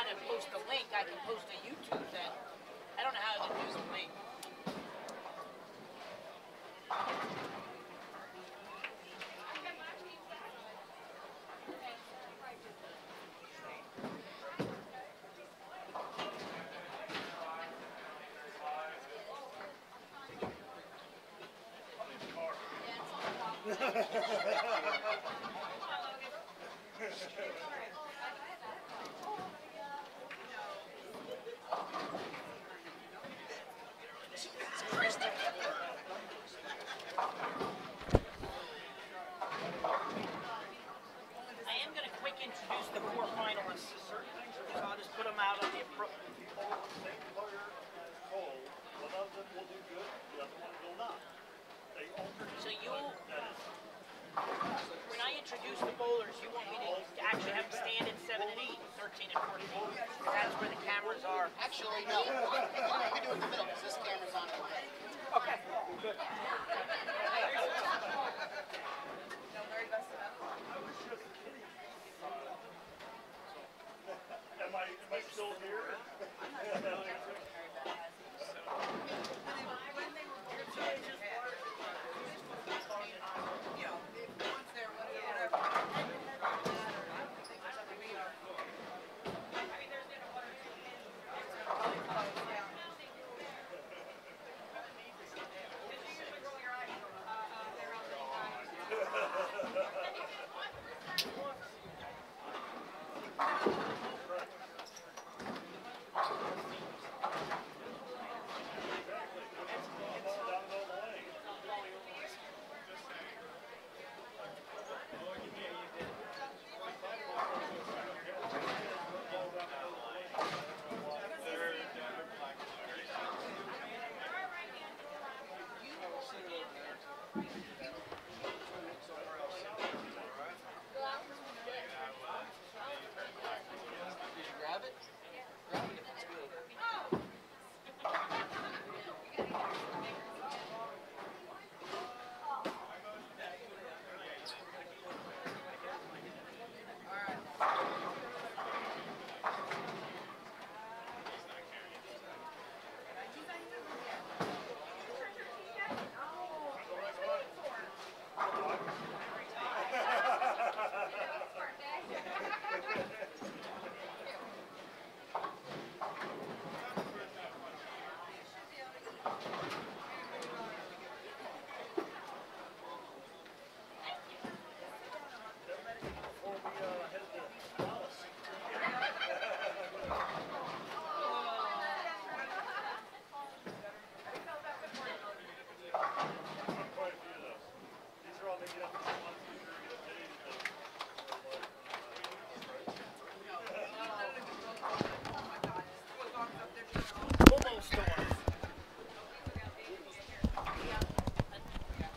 to post a link, I can post a YouTube then. I don't know how to use a link. Introduce the 4 finalists. So I'll just put them out on the appropriate. Same player cold. One of them will do good, the other one will not. They alternate. So when I introduce the bowlers, you want me to actually have them stand in 7 and 8, 13 and 14. That's where the cameras are. Actually, no. We do it in the middle because this camera's on the way. Okay. Good. Am I still here?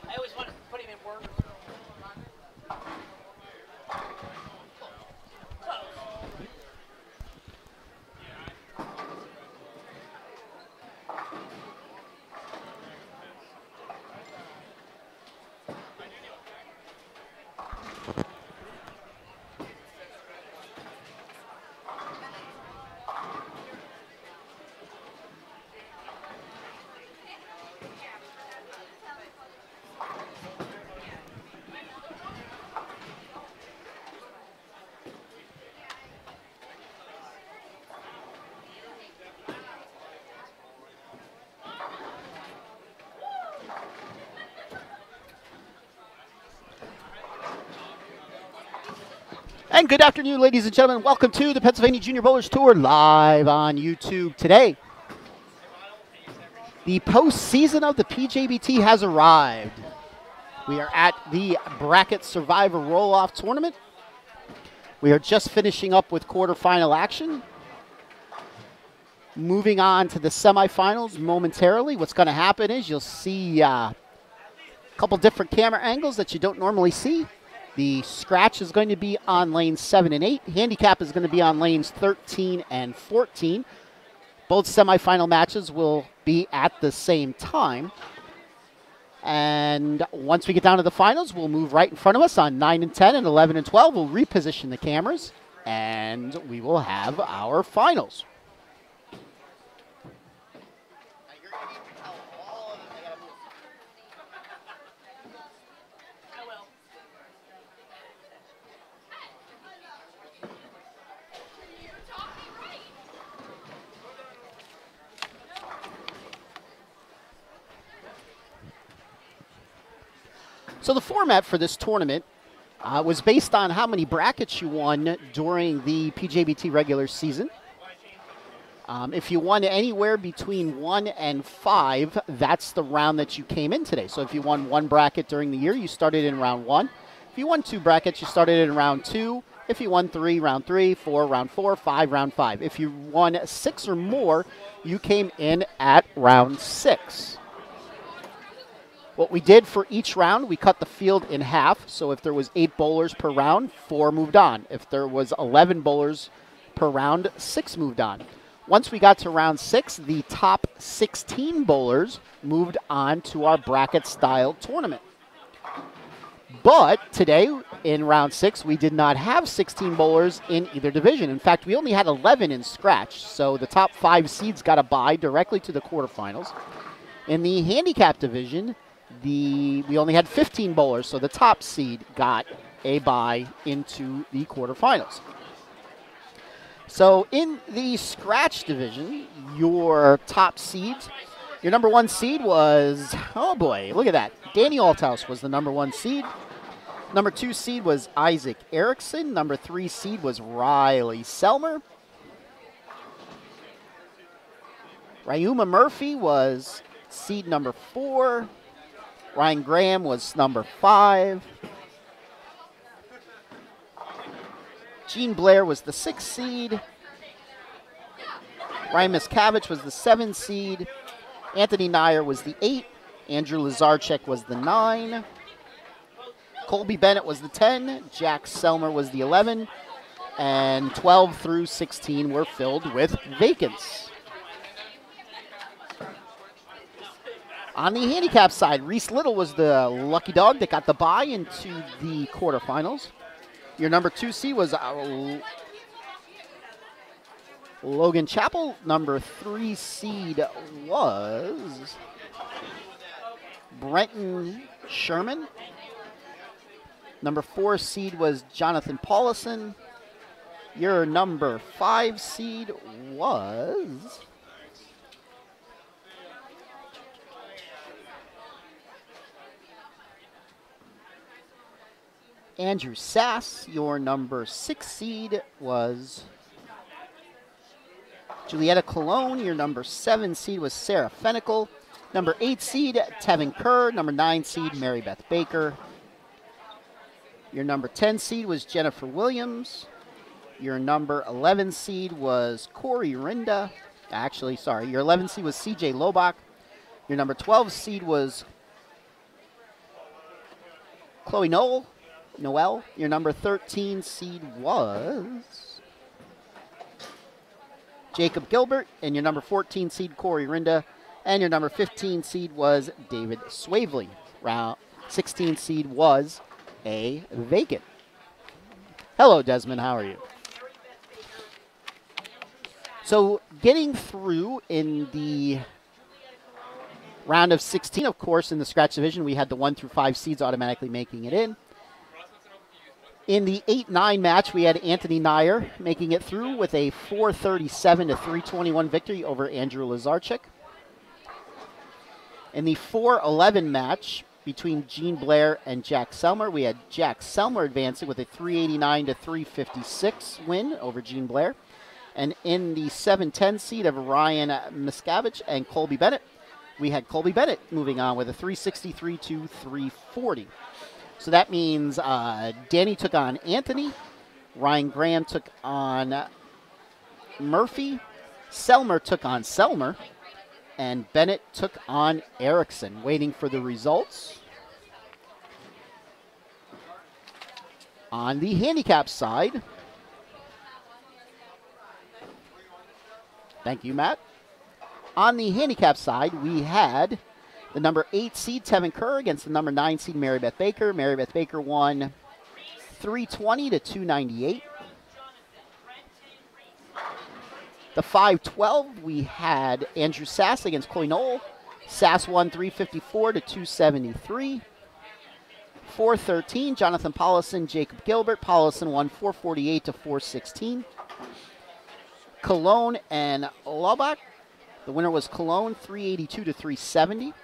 I always want to put him in work. And good afternoon, ladies and gentlemen. Welcome to the Pennsylvania Junior Bowlers Tour live on YouTube today. The postseason of the PJBT has arrived. We are at the Bracket Survivor Roll-Off Tournament. We are just finishing up with quarterfinal action. Moving on to the semifinals momentarily. What's going to happen is you'll see a couple different camera angles that you don't normally see. The scratch is going to be on lanes 7 and 8. Handicap is going to be on lanes 13 and 14. Both semifinal matches will be at the same time. And once we get down to the finals, we'll move right in front of us on 9 and 10 and 11 and 12. We'll reposition the cameras. and we will have our finals. Now you're gonna need to tell all of them they gotta move. I will. So the format for this tournament was based on how many brackets you won during the PJBT regular season. If you won anywhere between 1 and 5, that's the round that you came in today. So if you won 1 bracket during the year, you started in round 1. If you won 2 brackets, you started in round 2. If you won 3, round 3, 4, round 4, 5, round 5. If you won 6 or more, you came in at round 6. What we did for each round, we cut the field in half. So if there was 8 bowlers per round, 4 moved on. If there was 11 bowlers per round, 6 moved on. Once we got to round 6, the top 16 bowlers moved on to our bracket-style tournament. But today, in round 6, we did not have 16 bowlers in either division. In fact, we only had 11 in scratch. So the top 5 seeds got a bye directly to the quarterfinals. In the handicap division, we only had 15 bowlers, so the top seed got a bye into the quarterfinals. So in the scratch division, your top seeds, your number 1 seed was, oh boy, look at that. Danny Althouse was the number 1 seed. Number 2 seed was Isaac Erickson. Number 3 seed was Riley Selmer. Ryuma Murphy was seed number 4. Ryan Graham was number 5. Gene Blair was the 6th seed. Ryan Miscavige was the 7th seed. Anthony Nyer was the 8. Andrew Lazarchuk was the 9. Colby Bennett was the 10. Jack Selmer was the 11. And 12 through 16 were filled with vacants. On the handicap side, Reese Little was the lucky dog that got the bye into the quarterfinals. Your number 2 seed was Logan Chappell. Number 3 seed was Brenton Sherman. Number 4 seed was Jonathan Paulison. Your number 5 seed was Andrew Sass. Your number 6 seed was Julietta Colon. Your number 7 seed was Sarah Fennicle. Number 8 seed, Tevin Kerr. Number 9 seed, Mary Beth Baker. Your number 10 seed was Jennifer Williams. Your number 11 seed was Corey Rinda. Actually, sorry. Your 11 seed was CJ Lobach. Your number 12 seed was Chloe Noel. Your number 13 seed was Jacob Gilbert. And your number 14 seed, Corey Rinda. And your number 15 seed was David Swavely. Round 16 seed was a vacant. Hello, Desmond. How are you? So getting through in the round of 16, of course, in the scratch division, we had the 1 through 5 seeds automatically making it in. In the 8-9 match, we had Anthony Nyer making it through with a 437 to 321 victory over Andrew Lazarchuk. In the 4-11 match between Gene Blair and Jack Selmer, we had Jack Selmer advancing with a 389 to 356 win over Gene Blair. And in the 7-10 seed of Ryan Miscavige and Colby Bennett, we had Colby Bennett moving on with a 363 to 340. So that means Danny took on Anthony, Ryan Graham took on Murphy, Selmer took on Selmer, and Bennett took on Erickson. Waiting for the results. On the handicap side, thank you, Matt. On the handicap side, we had the number 8 seed, Tevin Kerr, against the number 9 seed, Mary Beth Baker. Mary Beth Baker won 320 to 298. The 5-12, we had Andrew Sass against Coy Knoll. Sass won 354 to 273. 4-13, Jonathan Paulison, Jacob Gilbert. Paulison won 448 to 416. Cologne and Lubbock. The winner was Cologne, 382 to 370.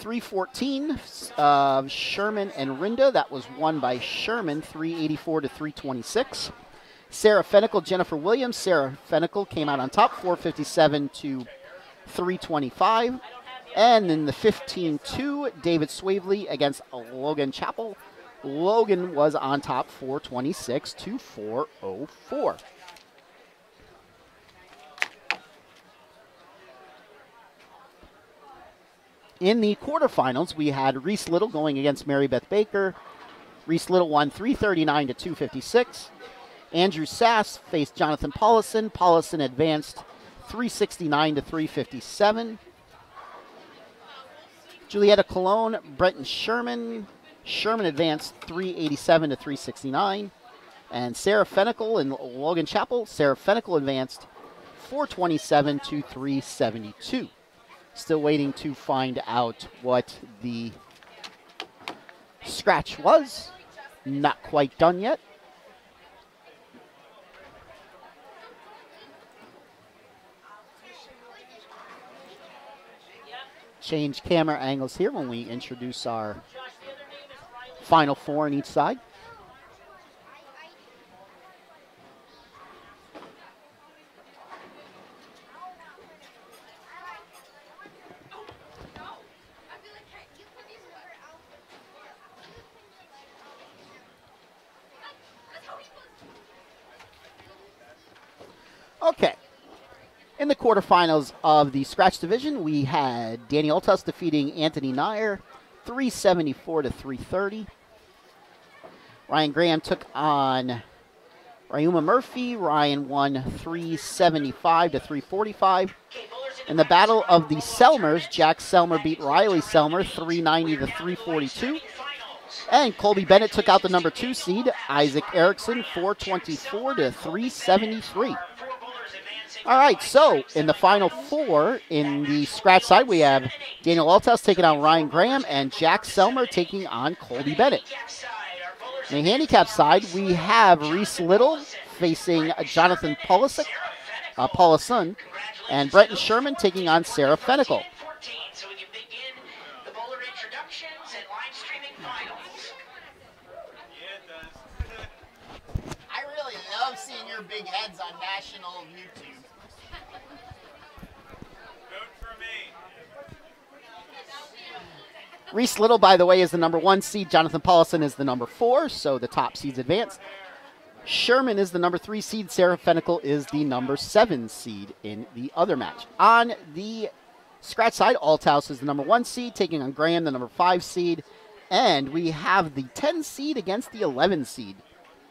3-14, Sherman and Rinda. That was won by Sherman, 384 to 326. Sarah Fennicle, Jennifer Williams. Sarah Fennicle came out on top, 457 to 325. And in the 15-2, David Swavely against Logan Chappell. Logan was on top, 426 to 404. In the quarterfinals, we had Reese Little going against Mary Beth Baker. Reese Little won 339 to 256. Andrew Sass faced Jonathan Paulison. Paulison advanced 369 to 357. Julietta Cologne, Brenton Sherman. Sherman advanced 387 to 369. And Sarah Fennicle and Logan Chappell. Sarah Fennicle advanced 427 to 372. Still waiting to find out what the scratch was. Not quite done yet. Change camera angles here when we introduce our final four on each side. Okay. In the quarterfinals of the scratch division, we had Danny Oltus defeating Anthony Nair, 374 to 330. Ryan Graham took on Ryuma Murphy. Ryan won 375 to 345. In the battle of the Selmers, Jack Selmer beat Riley Selmer, 390 to 342. And Colby Bennett took out the number 2 seed, Isaac Erickson, 424 to 373. All right, so in the final four in the scratch side, we have Daniel Altas taking on Ryan Graham and Jack Selmer taking on Colby Bennett. In the handicap side, we have Reese Little facing Jonathan Paulison, and Brenton Sherman taking on Sarah Fennicle. I really love seeing your big heads on national YouTube. Reese Little, by the way, is the number 1 seed. Jonathan Paulison is the number 4, so the top seeds advance. Sherman is the number 3 seed. Sarah Fennicle is the number 7 seed in the other match. On the scratch side, Althouse is the number 1 seed, taking on Graham, the number 5 seed. And we have the 10 seed against the 11 seed.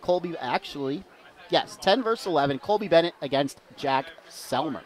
Colby, actually, yes, 10 versus 11. Colby Bennett against Jack Selmer.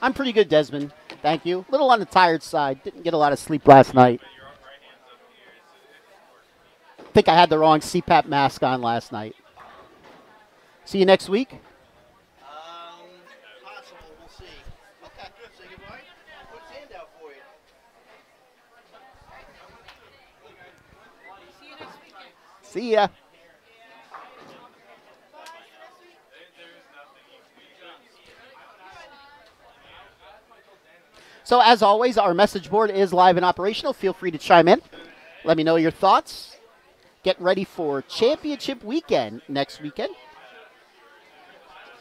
I'm pretty good, Desmond. Thank you. A little on the tired side. Didn't get a lot of sleep last night. I think I had the wrong CPAP mask on last night. See you next week. Possible. We'll see. Say goodbye. Put his hand out for you. See ya. So as always, our message board is live and operational. Feel free to chime in. Let me know your thoughts. Get ready for championship weekend next weekend.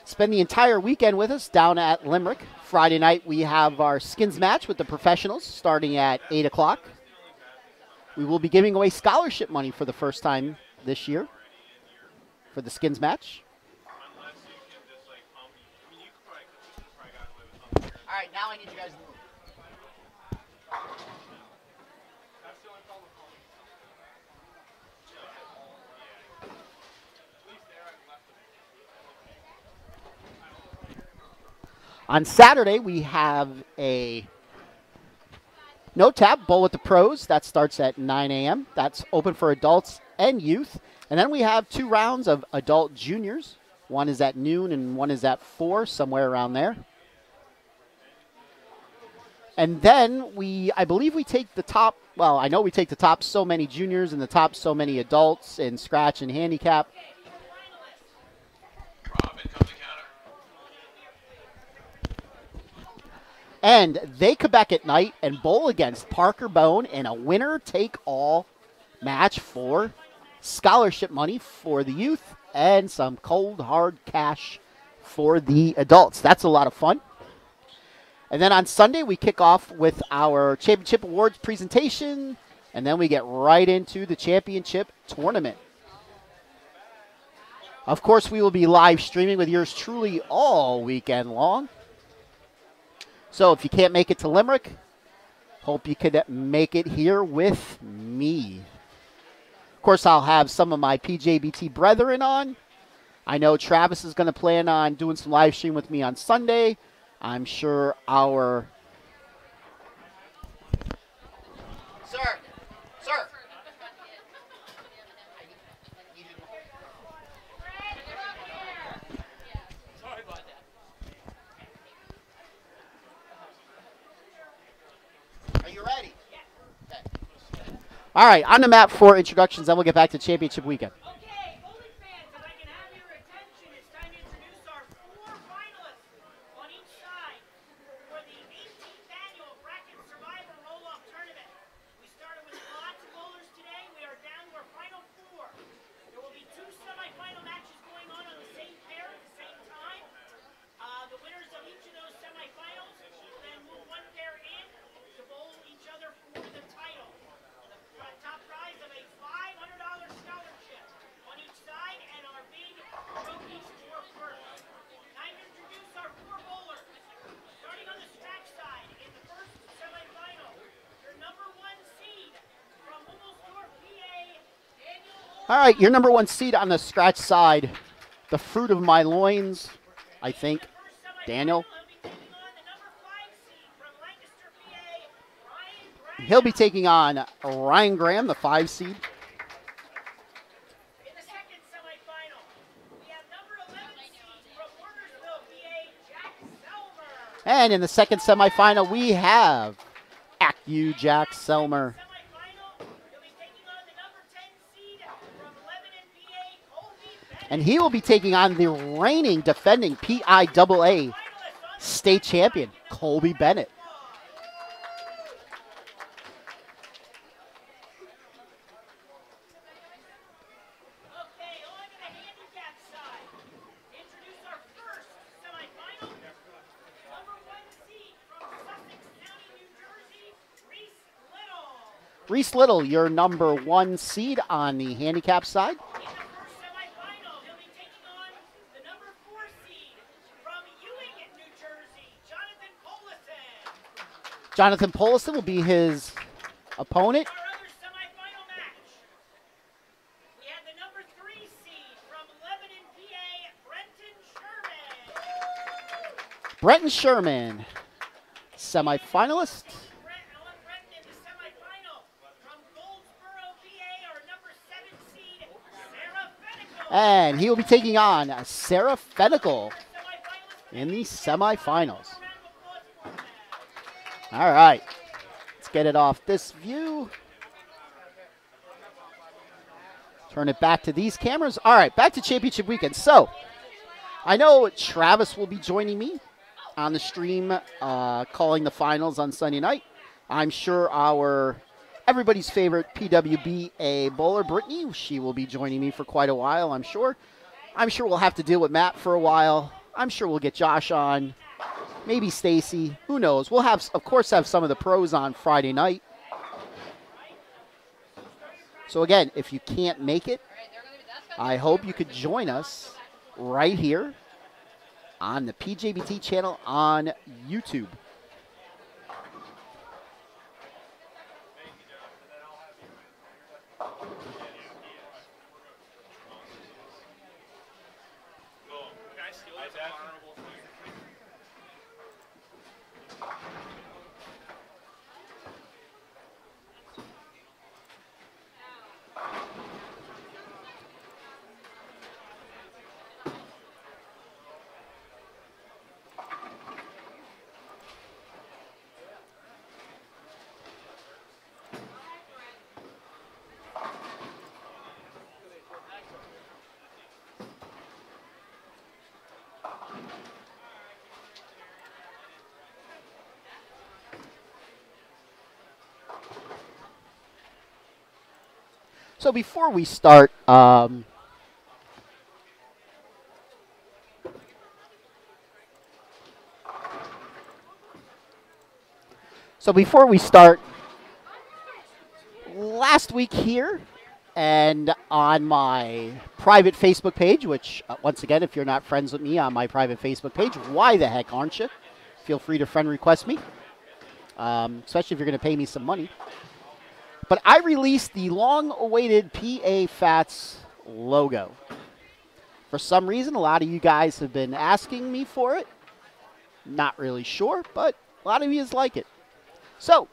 Spend the entire weekend with us down at Limerick. Friday night, we have our skins match with the professionals starting at 8 o'clock. We will be giving away scholarship money for the first time this year for the skins match. All right, now I need you guys to move. On Saturday, we have a no tap bowl with the pros. That starts at 9 a.m. That's open for adults and youth. And then we have 2 rounds of adult juniors. One is at noon and one is at 4, somewhere around there. And then I believe we take the top, well, I know we take the top so many juniors and the top so many adults in scratch and handicap. And they come back at night and bowl against Parker Bone in a winner-take-all match for scholarship money for the youth and some cold, hard cash for the adults. That's a lot of fun. And then on Sunday, we kick off with our championship awards presentation, and then we get right into the championship tournament. Of course, we will be live streaming with yours truly all weekend long. So if you can't make it to Limerick, hope you could make it here with me. Of course, I'll have some of my PJBT brethren on. I know Travis is going to plan on doing some live stream with me on Sunday. I'm sure our... Sir. Are you ready? Okay. All right, on the map for introductions, then we'll get back to championship weekend. Okay, bowling fans, if I can have your attention, it's time to introduce our 4 finalists on each side for the 18th annual Bracket Survivor Roll-Off Tournament. We started with lots of bowlers today. We are down to our final 4. There will be 2 semifinal matches going on the same pair at the same time. The winners of each of those semifinals will then move 1 pair in to bowl each other for the title. The top prize of a $500 scholarship on each side and our big trophies for first. Time to introduce our 4 bowlers. Starting on the scratch side in the first semifinal, your number 1 seed from Hummelstour, PA, Daniel. All right, your number 1 seed on the scratch side, the fruit of my loins, I think, Daniel. He'll be taking on Ryan Graham, the 5 seed. In the second semifinal, we have number 11 seed from Warnersville, PA, Jack Selmer. And in the second semifinal, we have ACU Jack Selmer. Semifinal, he'll be taking on the number 10 seed from Lebanon, PA, Colby Bennett. And he will be taking on the reigning defending PIAA state champion, Colby Bennett. Okay, on to the handicap side. Introduce our first semifinal. Number 1 seed from Sussex County, New Jersey, Reese Little. Reese Little, your number 1 seed on the handicap side. In the first semifinal, he'll be taking on the number 4 seed from Ewing, New Jersey, Jonathan Polison. Jonathan Polison will be his opponent. Our other semifinal match, we have the number 3 seed from Lebanon, PA, Brenton Sherman. Brenton Sherman, semifinalist. Brenton in the semifinal from Goldsboro, PA, our number 7 seed, Sarah Fennicle. And he will be taking on Sarah Fennicle Semifinalist in the semifinals. round of applause for them. All right, let's get it off this view. Turn it back to these cameras. All right, back to championship weekend. So, I know Travis will be joining me on the stream calling the finals on Sunday night. I'm sure everybody's favorite PWBA bowler, Brittany, she will be joining me for quite a while, I'm sure. I'm sure we'll have to deal with Matt for a while. I'm sure we'll get Josh on, maybe Stacy. Who knows? We'll have, of course, have some of the pros on Friday night. So again, if you can't make it, I hope you could join us right here on the PJBT channel on YouTube. So before we start, last week here and on my private Facebook page, which once again, if you're not friends with me on my private Facebook page, why the heck aren't you? Feel free to friend request me, especially if you're going to pay me some money. But I released the long-awaited PA Fats logo. For some reason, a lot of you guys have been asking me for it. Not really sure, but a lot of you like it. So,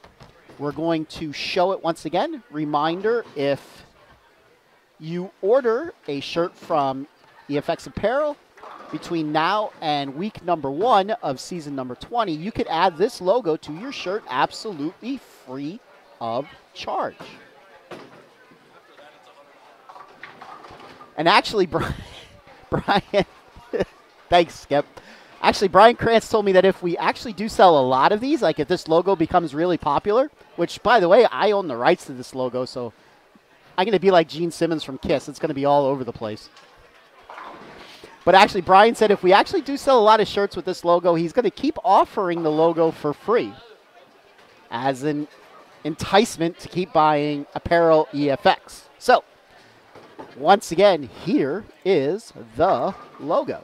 we're going to show it once again. Reminder, if you order a shirt from EFX Apparel between now and week number 1 of season number 20, you could add this logo to your shirt absolutely free of charge. And actually, Brian, thanks, Skip. Actually, Brian Krantz told me that if we actually do sell a lot of these, like if this logo becomes really popular, which, by the way, I own the rights to this logo, so I'm going to be like Gene Simmons from Kiss. It's going to be all over the place. But actually, Brian said if we actually do sell a lot of shirts with this logo, he's going to keep offering the logo for free as an enticement to keep buying apparel EFX. So, once again, here is the logo.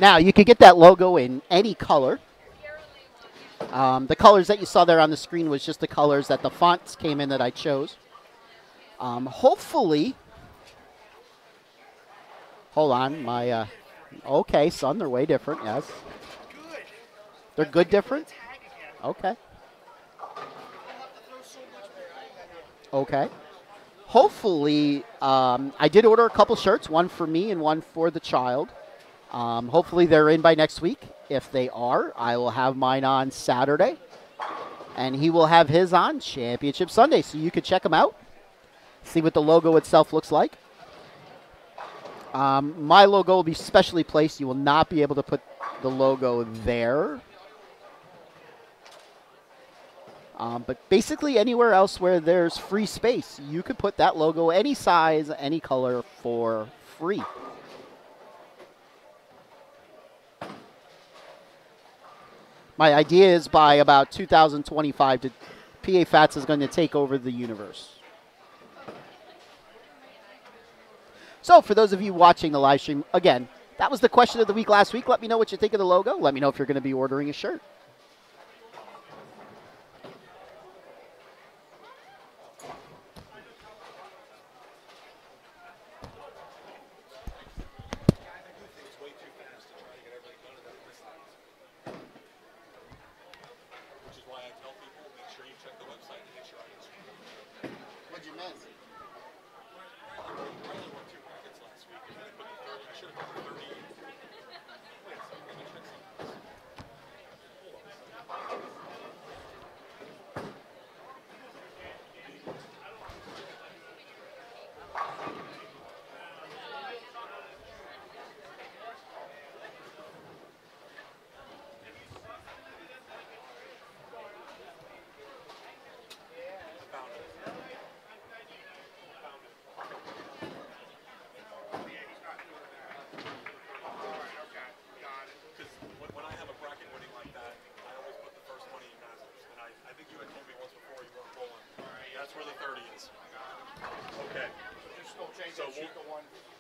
Now, you can get that logo in any color. The colors that you saw there on the screen was just the colors that the fonts came in that I chose. Hopefully, hold on, my, okay, son, they're way different, yes. They're good different? Okay. Okay. Hopefully, I did order a couple shirts, one for me and one for the child. Hopefully they're in by next week. If they are, I will have mine on Saturday. And he will have his on Championship Sunday. So you can check them out. See what the logo itself looks like. My logo will be specially placed. You will not be able to put the logo there. But basically anywhere else where there's free space, you could put that logo any size, any color for free. My idea is by about 2025, PA Fats is going to take over the universe. So for those of you watching the live stream, again, that was the question of the week last week. Let me know what you think of the logo. Let me know if you're going to be ordering a shirt.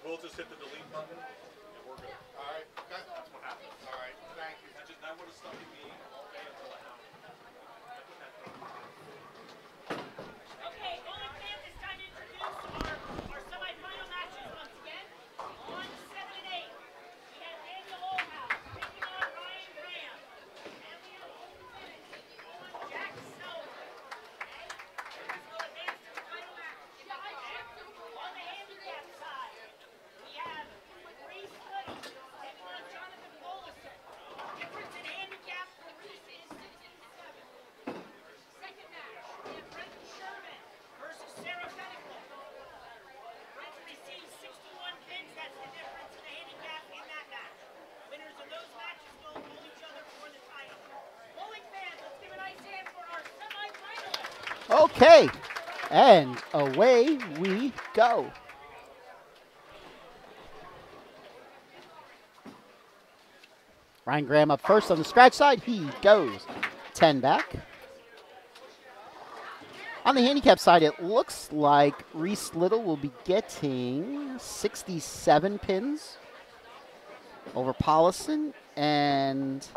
We'll just hit the delete button and we're good. All right. Okay. That's what happens. All right. Thank you. That would have stuck in me all day until it happened. Okay, bowling fans, it's time to introduce our semifinal matches once again. On 7 and 8, we have Daniel Oldhouse taking on Ryan Graham. And we have on Jack Selmer. This will advance to the final match. On the handicap side, we have Reese Little taking on Jonathan Bolison. Difference in handicap for Reese is 67. Second match, we have Brenton Sherman versus Sarah Fennicle. Brenton receives 61 pins. That's the difference in the handicap in that match. Winners of those matches will hold each other for the title. Bowling fans, let's give a nice hand for our semifinalists. Okay, and away we go. Ryan Graham up first on the scratch side. He goes 10 back. On the handicap side, it looks like Reese Little will be getting 67 pins over Paulison, and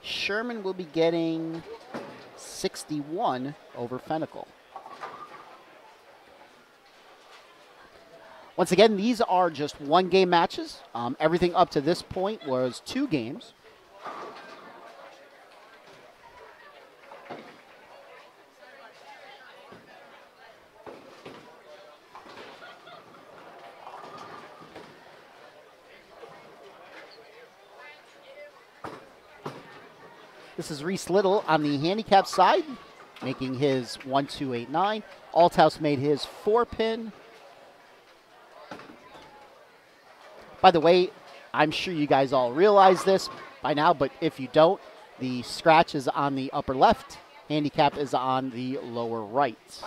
Sherman will be getting 61 over Fennicle. Once again, these are just one-game matches. Everything up to this point was 2 games. This is Reese Little on the handicap side, making his 1-2-8-9. Althouse made his 4-pin. By the way, I'm sure you guys all realize this by now, but if you don't, the scratch is on the upper left, handicap is on the lower right.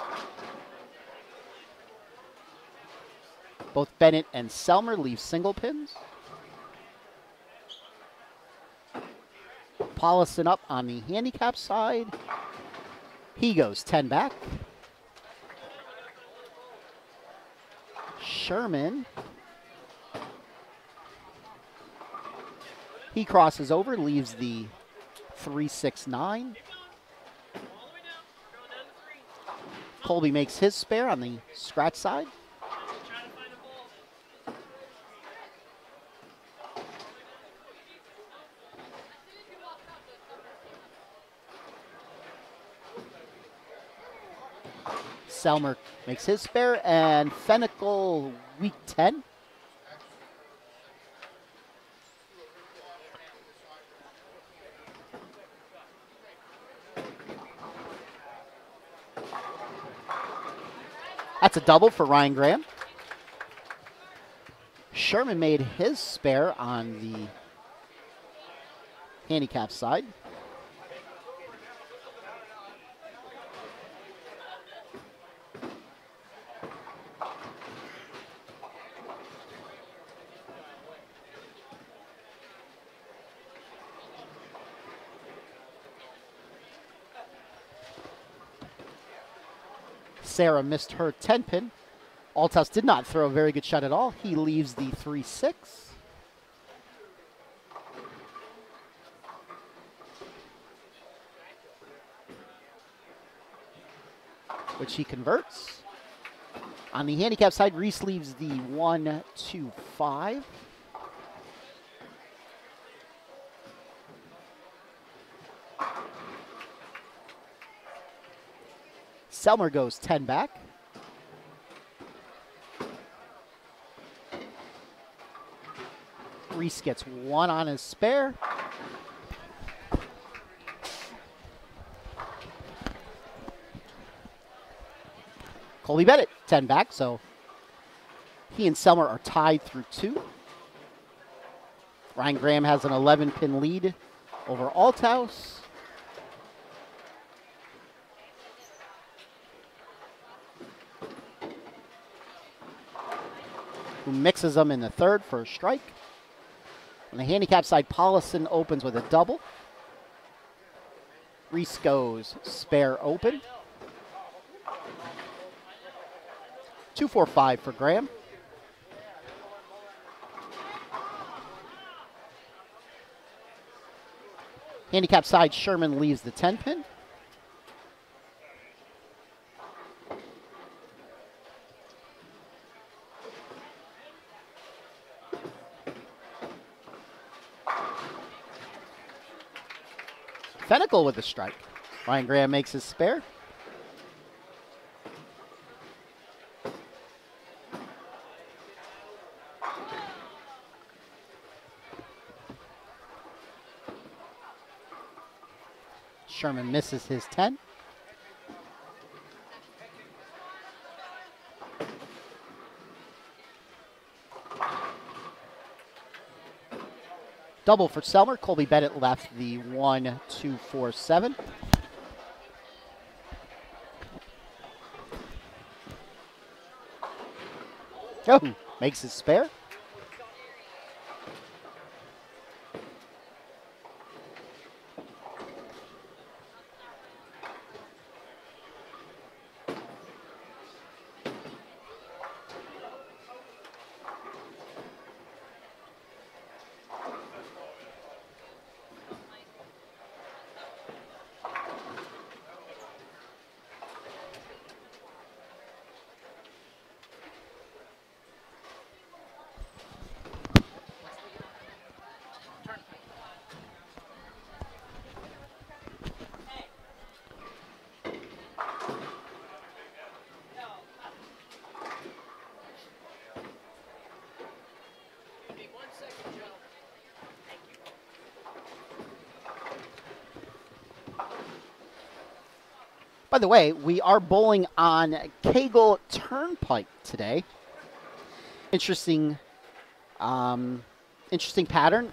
Both Bennett and Selmer leave single pins. Paulison up on the handicap side. He goes 10 back. Sherman. He crosses over, leaves the 3-6-9. Colby makes his spare on the scratch side. Selmer makes his spare, and Fennicle week 10. That's a double for Ryan Graham. Sherman made his spare on the handicap side. Sarah missed her 10-pin. Althouse did not throw a very good shot at all. He leaves the 3-6. Which he converts. On the handicap side, Reese leaves the 1-2-5. Selmer goes 10 back. Reese gets 1 on his spare. Colby Bennett 10 back, so he and Selmer are tied through 2. Ryan Graham has an 11-pin lead over Althouse. Who mixes them in the third for a strike. On the handicap side, Paulison opens with a double. Reese goes spare open. 2-4-5 for Graham. Handicap side, Sherman leaves the 10 pin. Fennicle with a strike. Ryan Graham makes his spare. Sherman misses his 10. Double for Selmer. Colby Bennett left the 1, 2, 4, 7. Oh, makes his spare. By the way, we are bowling on Kegel Turnpike today. Interesting pattern.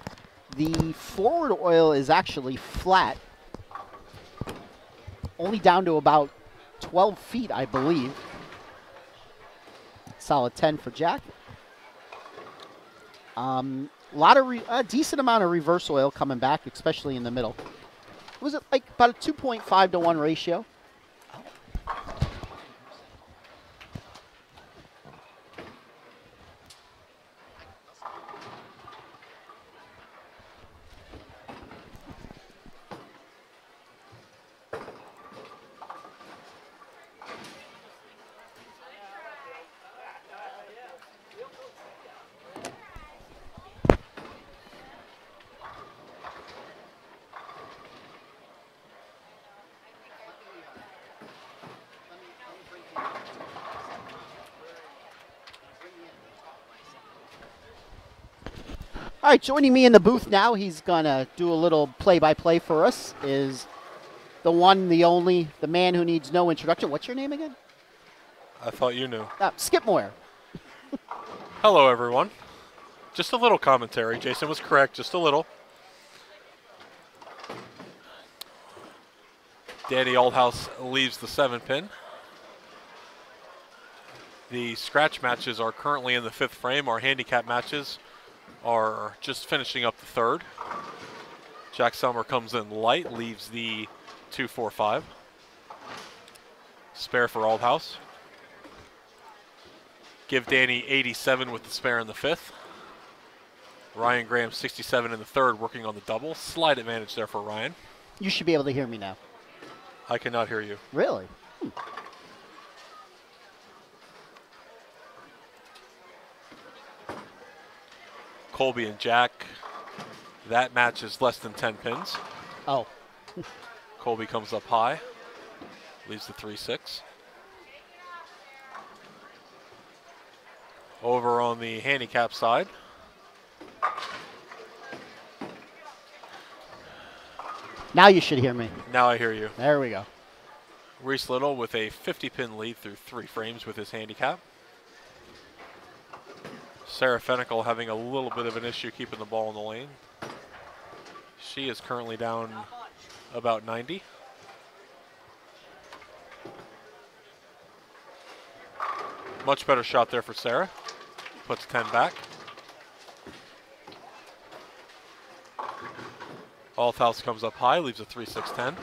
The forward oil is actually flat, only down to about 12 feet, I believe. Solid 10 for Jack. A decent amount of reverse oil coming back, especially in the middle. Was it like about a 2.5 to 1 ratio? All right, joining me in the booth now, he's going to do a little play-by-play for us, is the one, the only, the man who needs no introduction. What's your name again? I thought you knew. Skip Moyer. Hello, everyone. Just a little commentary. Jason was correct, just a little. Danny Oldhouse leaves the 7-pin. The scratch matches are currently in the 5th frame. Our handicap matches are just finishing up the 3rd. Jack Selmer comes in light, leaves the 2, 4, 5. Spare for Oldhouse. Give Danny 87 with the spare in the 5th. Ryan Graham 67 in the 3rd, working on the double. Slight advantage there for Ryan. You should be able to hear me now. I cannot hear you. Really? Colby and Jack. That match is less than 10 pins. Oh. Colby comes up high. Leaves the 3-6. Over on the handicap side. Now you should hear me. Now I hear you. There we go. Reese Little with a 50-pin lead through 3 frames with his handicap. Sarah Fennicle having a little bit of an issue keeping the ball in the lane. She is currently down about 90. Much better shot there for Sarah. Puts 10 back. Althouse comes up high, leaves a 3-6-10.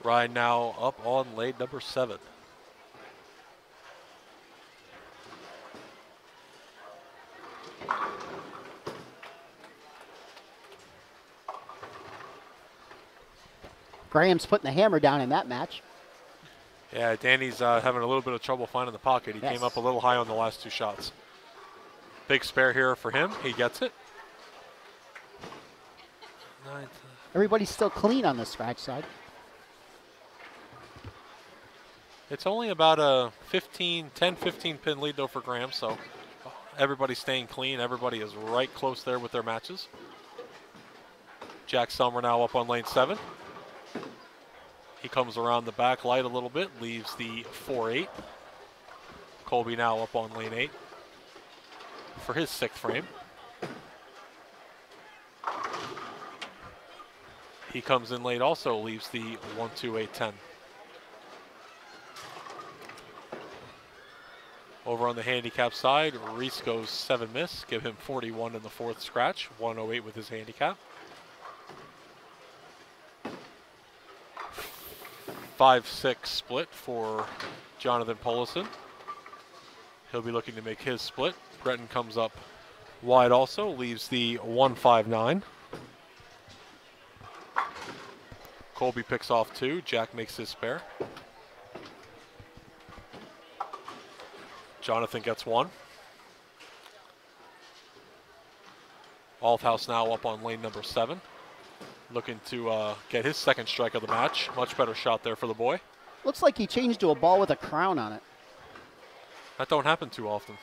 Ryan now up on lead number 7. Graham's putting the hammer down in that match. Yeah, Danny's having a little bit of trouble finding the pocket. He came up a little high on the last 2 shots. Big spare here for him. He gets it. Everybody's still clean on the scratch side. It's only about a 10-15 pin lead though for Graham, so everybody's staying clean. Everybody is right close there with their matches. Jack Summer now up on lane 7. He comes around the back light a little bit, leaves the 4-8. Colby now up on lane 8 for his 6th frame. He comes in late also, leaves the 1-2-8-10. Over on the handicap side, Reese goes 7 miss, give him 41 in the 4th scratch, 108 with his handicap. 5-6 split for Jonathan Polison. He'll be looking to make his split. Breton comes up wide also, leaves the 1-5-9. Colby picks off 2, Jack makes his spare. Jonathan gets 1. Althouse now up on lane number 7. Looking to get his 2nd strike of the match. Much better shot there for the boy. Looks like he changed to a ball with a crown on it. That don't happen too often.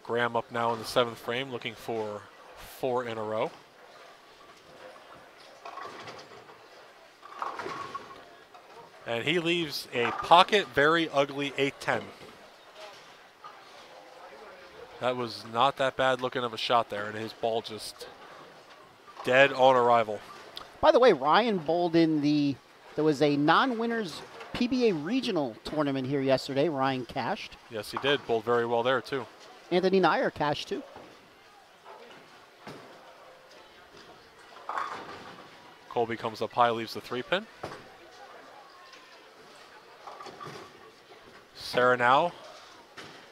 Graham up now in the 7th frame, looking for 4 in a row. And he leaves a pocket, very ugly 8-10. That was not that bad looking of a shot there, and his ball just dead on arrival. By the way, Ryan bowled in there was a non-winners PBA regional tournament here yesterday. Ryan cashed. Yes, he did. Bowled very well there, too. Anthony Nyer cashed, too. Colby comes up high, leaves the 3-pin. Sarah now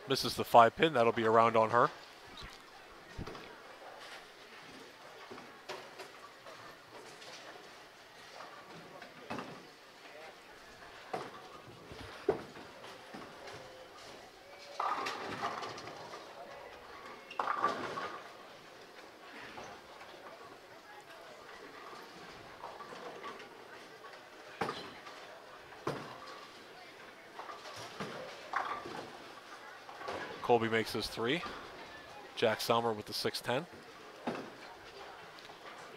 misses the 5-pin. That'll be around on her. Colby makes his 3. Jack Selmer with the 6-10.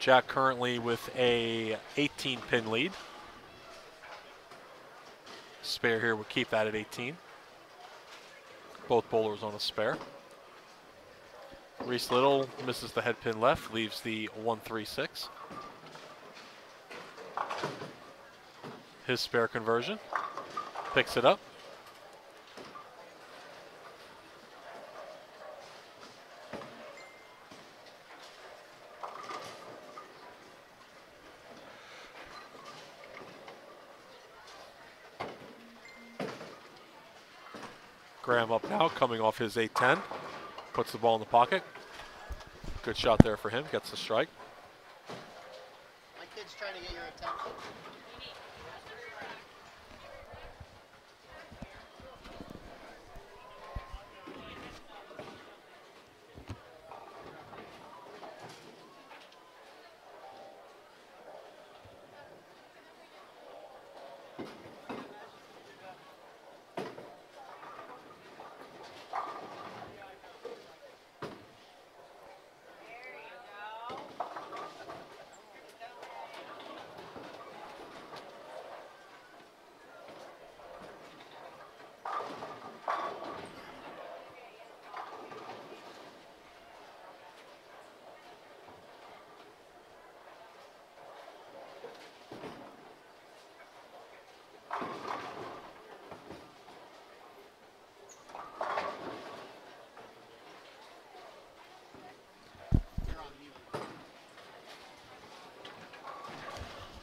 Jack currently with a 18-pin lead. Spare here would keep that at 18. Both bowlers on a spare. Reese Little misses the head pin left, leaves the 1-3-6. His spare conversion. Picks it up. Graham up now, coming off his 8-10. Puts the ball in the pocket. Good shot there for him, gets the strike. My kid's trying to get your attention.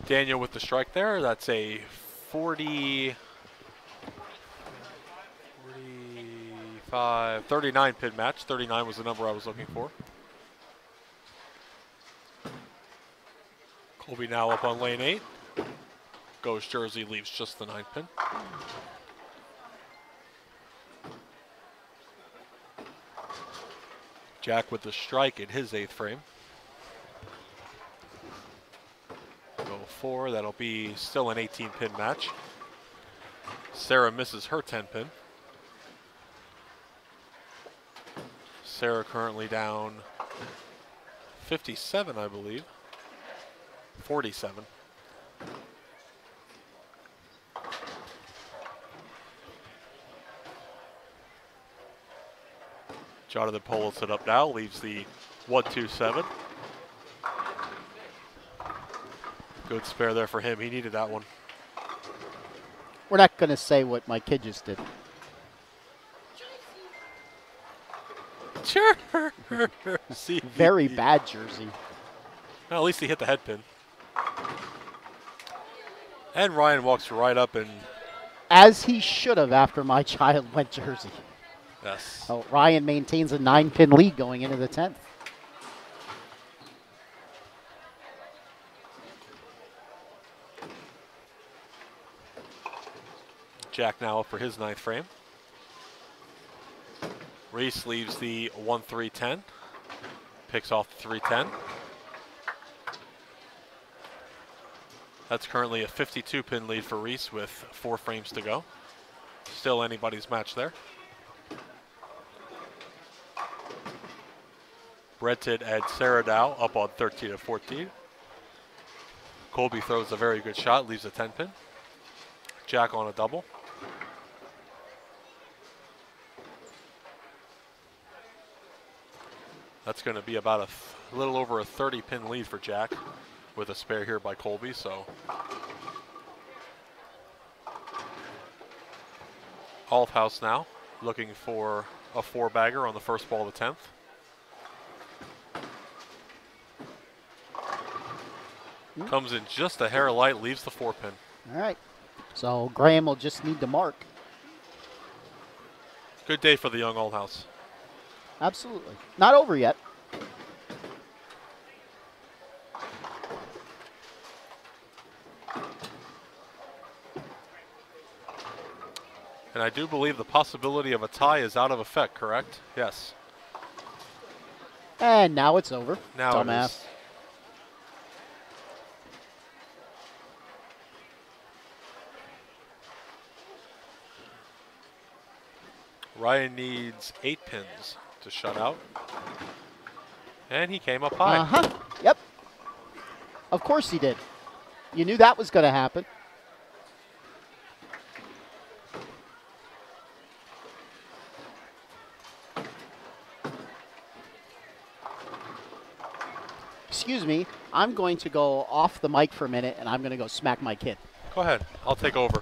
Daniel with the strike there. That's a 39 pin match. 39 was the number I was looking for. Colby now up on lane 8. Goes Jersey, leaves just the 9 pin. Jack with the strike in his 8th frame. Go 4, that'll be still an 18 pin match. Sarah misses her 10 pin. Sarah currently down 57, I believe. 47. Jonathan pulls it up now, leaves the 1-2-7. Good spare there for him. He needed that one. We're not going to say what my kid just did. Sure. See, Very bad jersey. well, at least he hit the head pin. And Ryan walks right up and As he should have after my child went jersey. yes. Oh, Ryan maintains a 9-pin lead going into the 10th. Jack now up for his 9th frame. Reese leaves the 1-3-10. Picks off the 3-10. That's currently a 52-pin lead for Reese with 4 frames to go. Still anybody's match there. Brenton and Sarah Dow up on 13-14. Colby throws a very good shot, leaves a 10-pin. Jack on a double. That's going to be about a little over a 30-pin lead for Jack with a spare here by Colby. So Althouse now looking for a 4-bagger on the first ball of the 10th. Comes in just a hair light, leaves the 4-pin. All right. So Graham will just need to mark. Good day for the young Althouse. Absolutely. Not over yet. And I do believe the possibility of a tie is out of effect, correct? Yes. And now it's over. Now it Dumbass. is. Ryan needs 8 pins to shut out. And he came up high. Uh-huh. Yep. Of course he did. You knew that was going to happen. Excuse me, I'm going to go off the mic for a minute and I'm going to go smack my kid. Go ahead. I'll take over.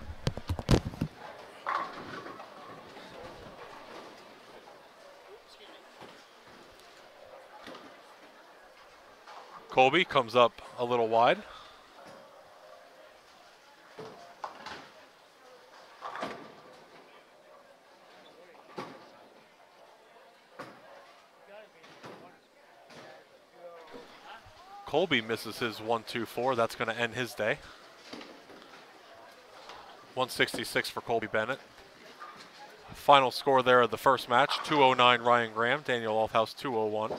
Colby comes up a little wide. Colby misses his 1-2-4. That's going to end his day. 166 for Colby Bennett. Final score there of the first match, 209 Ryan Graham, Daniel Althouse 201.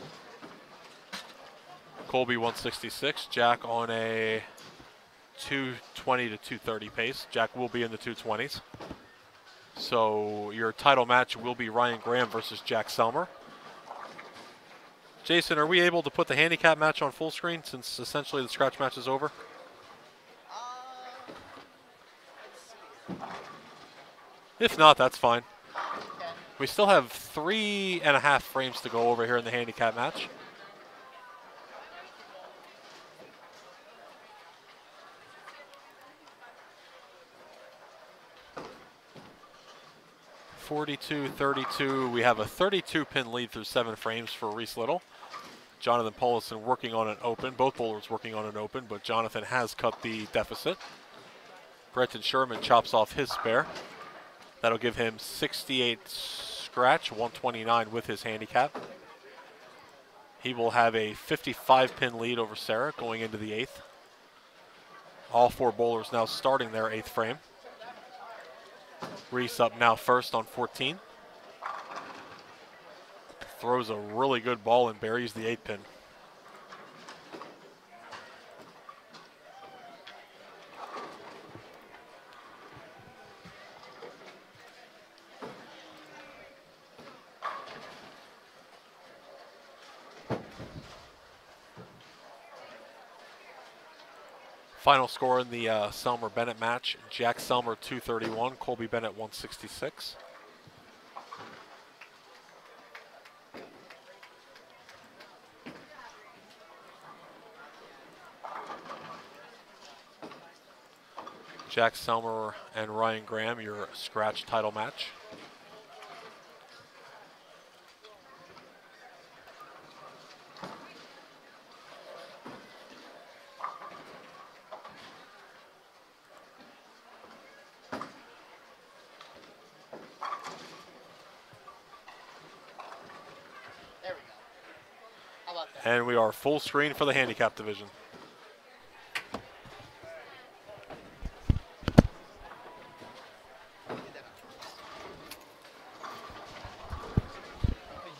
Colby 166, Jack on a 220 to 230 pace. Jack will be in the 220s. So your title match will be Ryan Graham versus Jack Selmer. Jason, are we able to put the handicap match on full screen since essentially the scratch match is over? If not, that's fine. Okay. We still have 3.5 frames to go over here in the handicap match. (42-32). We have a 32-pin lead through 7 frames for Reese Little. Jonathan Paulison working on an open. Both bowlers working on an open, but Jonathan has cut the deficit. Brenton Sherman chops off his spare. That'll give him 68 scratch, 129 with his handicap. He will have a 55-pin lead over Sarah going into the 8th. All 4 bowlers now starting their 8th frame. Reese up now first on 14. Throws a really good ball and buries the 8 pin. Final score in the Selmer-Bennett match, Jack Selmer 231, Colby Bennett 166. Jack Selmer and Ryan Graham, your scratch title match. There we go. How about that? And we are full screen for the handicap division. Because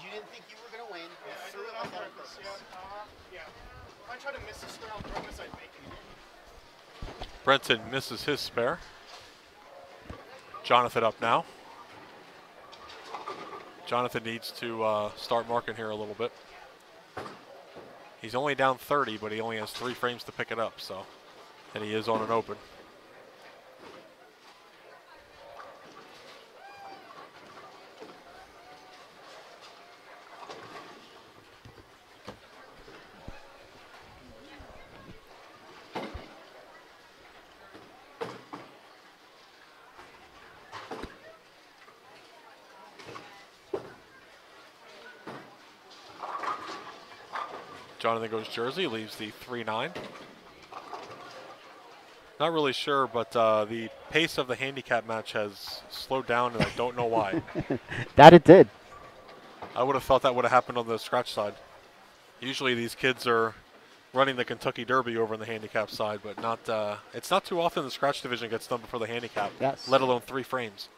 you didn't think you were going to win. You threw it on purpose. Yeah. If I try to miss a square on purpose, I'd make it. Brenton misses his spare. Jonathan up now. Jonathan needs to start marking here a little bit. He's only down 30, but he only has 3 frames to pick it up, so, and he is on an open. Jonathan goes Jersey, leaves the 3-9. Not really sure, but the pace of the handicap match has slowed down, and I don't know why. That it did. I would have thought that would have happened on the scratch side. Usually these kids are running the Kentucky Derby over on the handicap side, but not. It's not too often the scratch division gets done before the handicap, Yes. let alone 3 frames.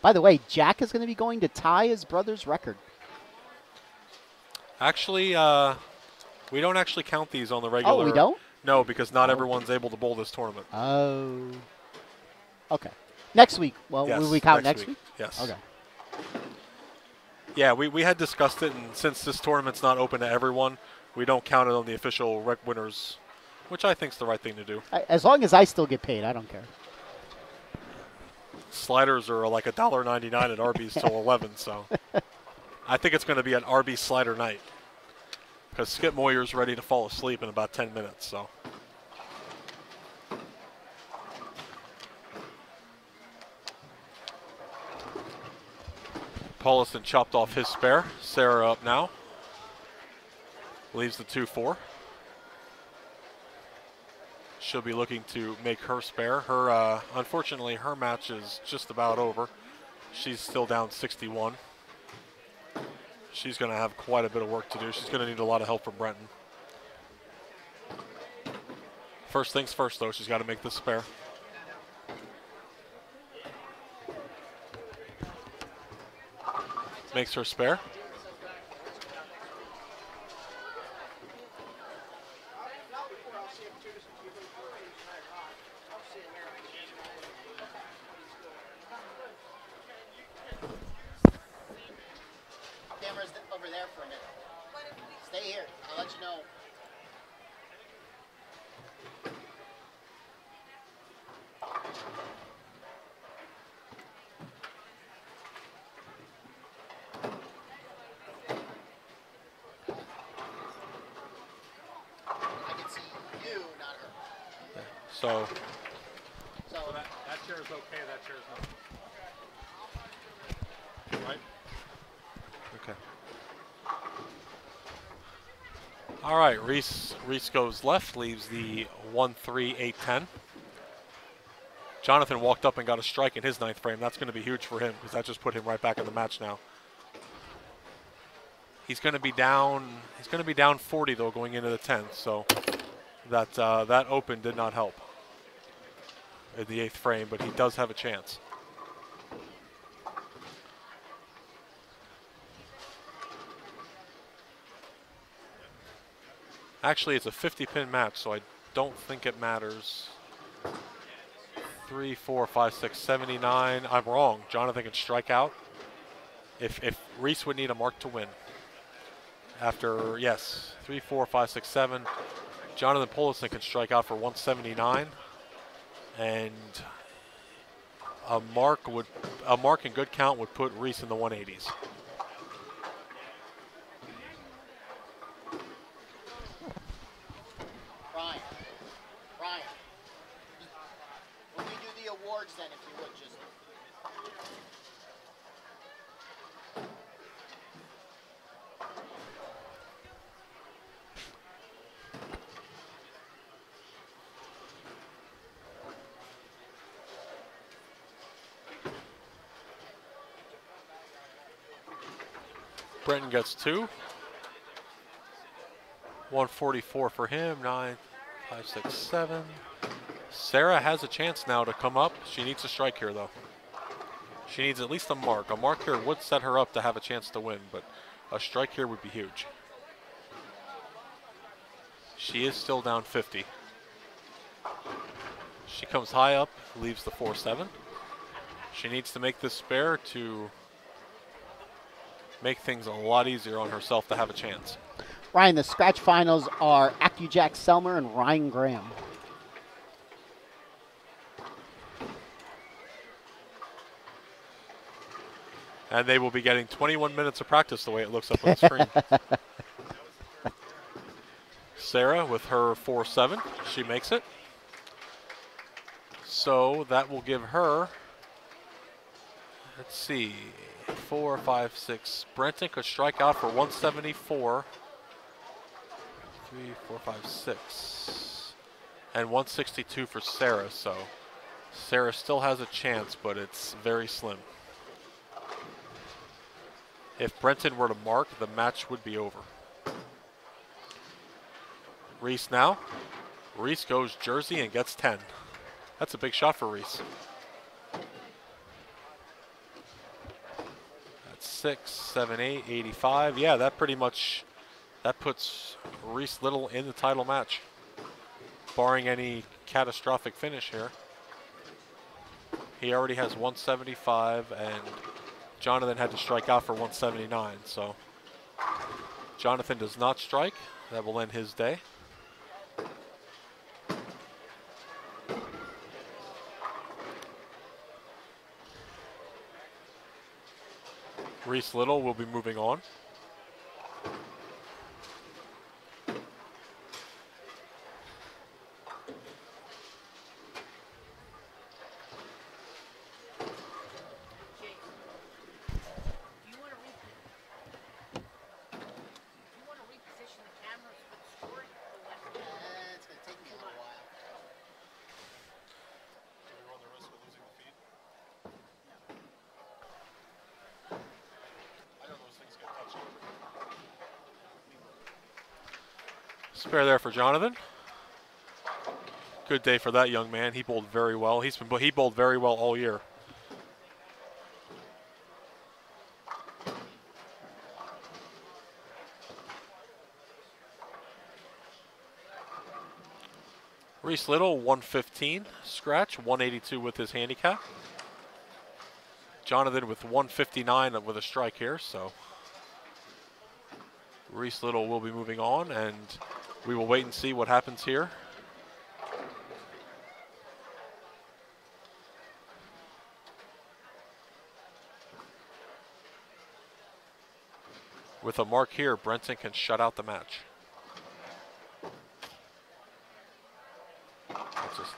By the way, Jack is going to be going to tie his brother's record. Actually, we don't actually count these on the regular. Oh, we don't? No, because not everyone's able to bowl this tournament. Oh. Okay. Next week. Well, Yes, will we count next week? Yes. Okay. Yeah, we had discussed it, and since this tournament's not open to everyone, we don't count it on the official rec winners, which I think is the right thing to do. As long as I still get paid, I don't care. Sliders are like $1.99 at Arby's till 11, so I think it's going to be an Arby's slider night because Skip Moyer's ready to fall asleep in about 10 minutes. So. Paulison chopped off his spare. Sarah up now. Leaves the 2-4. She'll be looking to make her spare. Her, unfortunately, her match is just about over. She's still down 61. She's going to have quite a bit of work to do. She's going to need a lot of help from Brenton. First things first, though, she's got to make the spare. Makes her spare. Camera's over there for a minute. Stay here. I'll let you know. I can see you, not her. So So that chair is okay, that chair is not. Right? Okay. All right, Reese goes left, leaves the 1-3-8-10. Jonathan walked up and got a strike in his 9th frame. That's going to be huge for him because that just put him right back in the match now. He's going to be down. He's going to be down 40 though going into the 10th. So that open did not help in the 8th frame, but he does have a chance. Actually, it's a 50-pin match, so I don't think it matters. 3, 4, 5, 6, 79. I'm wrong. Jonathan can strike out. If Reese would need a mark to win. After, yes, 3, 4, 5, 6, 7. Jonathan Polison can strike out for 179. And a mark in good count would put Reese in the 180s. Ryan, when we do the awards then, if you would, just... Brenton gets 2. 144 for him. 9, 5, 6, 7. Sarah has a chance now to come up. She needs a strike here, though. She needs at least a mark. A mark here would set her up to have a chance to win, but a strike here would be huge. She is still down 50. She comes high up, leaves the 4-7. She needs to make this spare to make things a lot easier on herself to have a chance. Ryan, the scratch finals are AccuJack Selmer and Ryan Graham. And they will be getting 21 minutes of practice the way it looks up on the screen. Sarah with her 4-7, she makes it. So that will give her, let's see, 4, 5, 6. Brenton could strike out for 174. 3, 4, 5, 6. And 162 for Sarah, so Sarah still has a chance, but it's very slim. If Brenton were to mark, the match would be over. Reese now. Reese goes Jersey and gets 10. That's a big shot for Reese. That's 6, 7, 8, 85. Yeah, that puts Reese Little in the title match, barring any catastrophic finish here. He already has 175, and Jonathan had to strike out for 179, so Jonathan does not strike. That will end his day. Reese Little will be moving on. Spare there for Jonathan. Good day for that young man. He bowled very well. He bowled very well all year. Reese Little, 115 scratch, 182 with his handicap. Jonathan with 159 with a strike here, so Reese Little will be moving on, and we will wait and see what happens here. With a mark here, Brenton can shut out the match. Just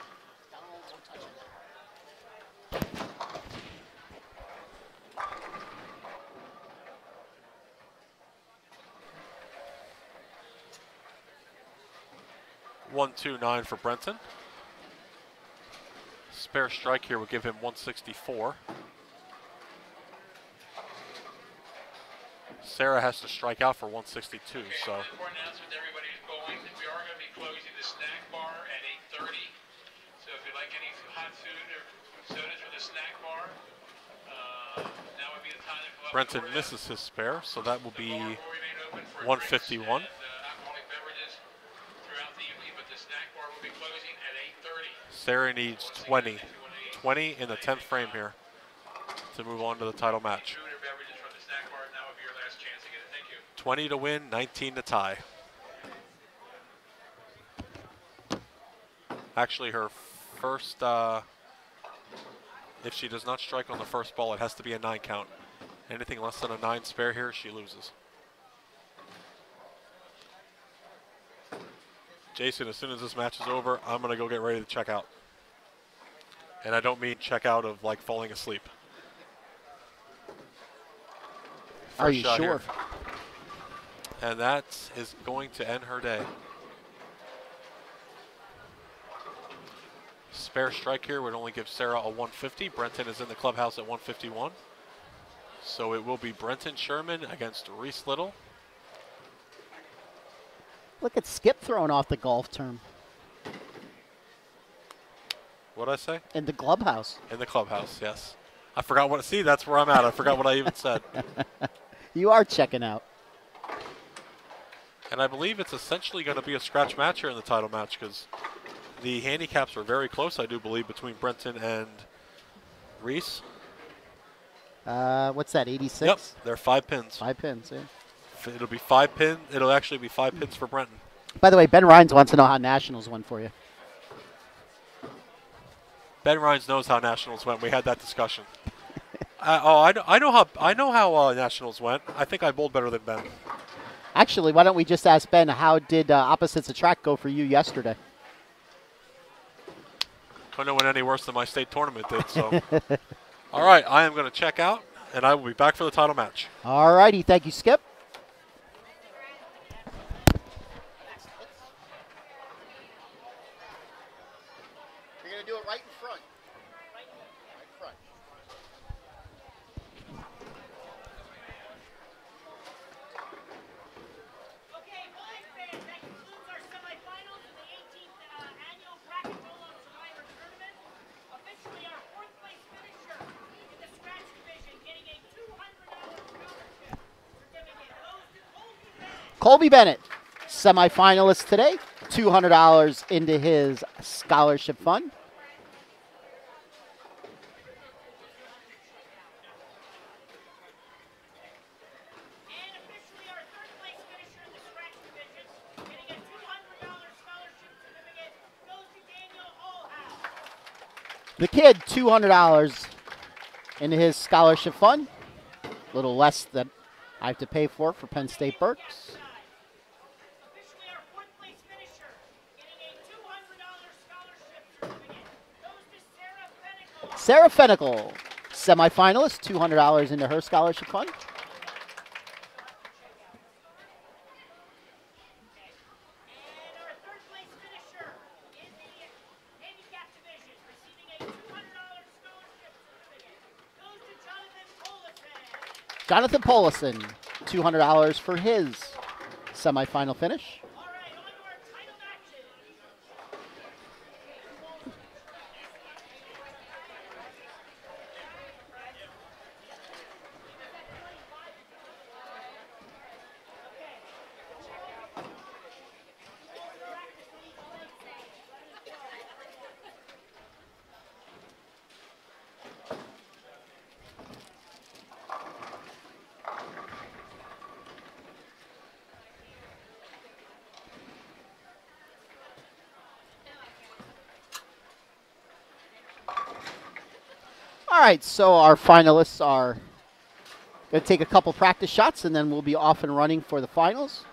129 for Brenton. Spare strike here will give him 164. Sarah has to strike out for 162, so. Important announcement to everybody who's bowling that we are going to be closing the snack bar at 8:30. So if you'd like any hot food or sodas for the snack bar, now would be the time to go up. Brenton misses his spare, so that will be The bar will remain open for 151. drinks and, alcoholic beverages throughout the evening, but the snack bar will be closing at 8:30. Sarah needs 20. 20 in the 10th frame here to move on to the title match. Food or beverages from the snack bar, now would be your last chance to get it. Thank you. 20 to win, 19 to tie. Actually, her first, if she does not strike on the first ball, it has to be a 9 count. Anything less than a 9 spare here, she loses. Jason, as soon as this match is over, I'm going to go get ready to check out. And I don't mean check out of like falling asleep. Are First you shot sure? here. And that is going to end her day. Spare strike here would only give Sarah a 150. Brenton is in the clubhouse at 151. So it will be Brenton Sherman against Reese Little. Look at Skip throwing off the golf term What'd I say? in the clubhouse. In the clubhouse, yes. I forgot what, see, that's where I'm at. I forgot what I even said. You are checking out. And I believe it's essentially going to be a scratch match here in the title match because the handicaps are very close, I do believe, between Brenton and Reese. What's that, 86? Yep, they're 5 pins. 5 pins, yeah. It'll be 5 pin. It'll actually be 5 pins for Brenton. By the way, Ben Rhines wants to know how Nationals went for you. Ben Rhines knows how Nationals went. We had that discussion. I know how Nationals went. I think I bowled better than Ben. Actually, why don't we just ask Ben, how did Opposites Attract go for you yesterday? Couldn't have went any worse than my state tournament did. So, all right, I am going to check out, and I will be back for the title match. All righty, thank you, Skip. You're going to do it right in front. Right in front. Okay, boys fans, that concludes our semifinals of the 18th annual Bracket Roll-Up Survivor Tournament. Officially our 4th place finisher in the scratch division, getting a $200 scholarship certificate goes to Colby Colby Bennett. Bennett, semifinalist today, $200 into his scholarship fund. And officially our 3rd place finisher in the scratch division, getting a $200 scholarship certificate goes to Daniel Allhouse. The kid, $200 into his scholarship fund. A little less than I have to pay for Penn State Berks. Officially our 4th place finisher, getting a $200 scholarship certificate goes to Sarah Fennicle. Sarah Fennicle, semifinalist, $200 into her scholarship fund. And our 3rd place finisher in the handicap division, receiving a $200 scholarship certificate goes to Jonathan Polison. Jonathan Polison, $200 for his semifinal finish. All right, on to our title matches. All right, so our finalists are going to take a couple practice shots, and then we'll be off and running for the finals.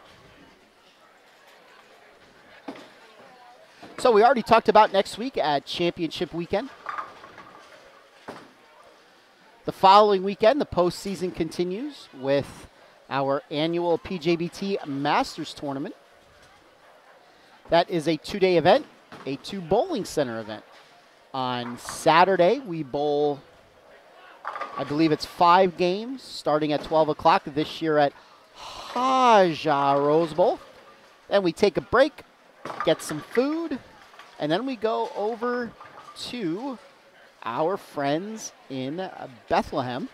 So we already talked about next week at Championship Weekend. The following weekend, the postseason continues with our annual PJBT Masters Tournament. That is a 2-day event, a 2 bowling center event. On Saturday, we bowl, I believe it's 5 games, starting at 12 o'clock this year at Haja Rose Bowl. Then we take a break get some food, and then we go over to our friends in Bethlehem.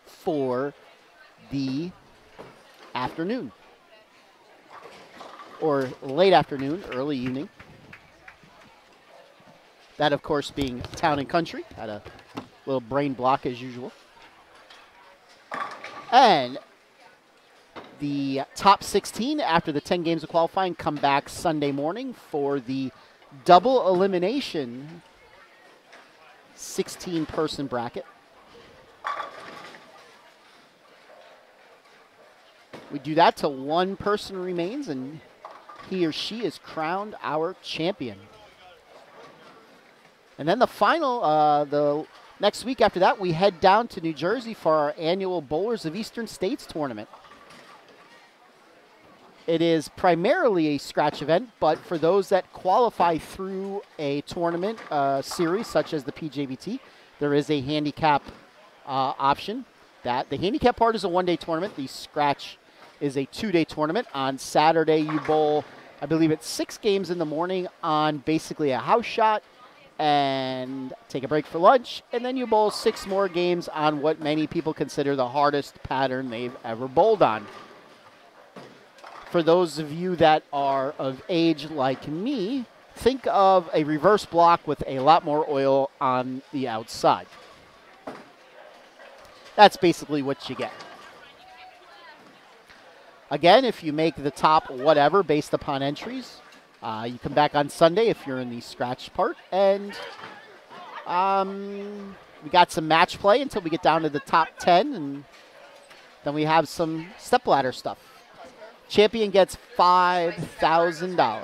For the afternoon, or late afternoon, early evening. That, of course, being Town and Country. Had a little brain block as usual. And the top 16 after the 10 games of qualifying come back Sunday morning for the double elimination 16-person bracket. We do that till one person remains, and he or she is crowned our champion. And then the final, the next week after that, we head down to New Jersey for our annual Bowlers of Eastern States tournament. It is primarily a scratch event, but for those that qualify through a tournament series such as the PJBT, there is a handicap option. That the handicap part is a one-day tournament. The scratch is a two-day tournament. On Saturday, you bowl, I believe it's 6 games in the morning on basically a house shot and take a break for lunch, and then you bowl 6 more games on what many people consider the hardest pattern they've ever bowled on. For those of you that are of age like me, think of a reverse block with a lot more oil on the outside. That's basically what you get. Again, if you make the top whatever based upon entries, you come back on Sunday if you're in the scratch part. And we got some match play until we get down to the top 10. And then we have some stepladder stuff. Champion gets $5,000.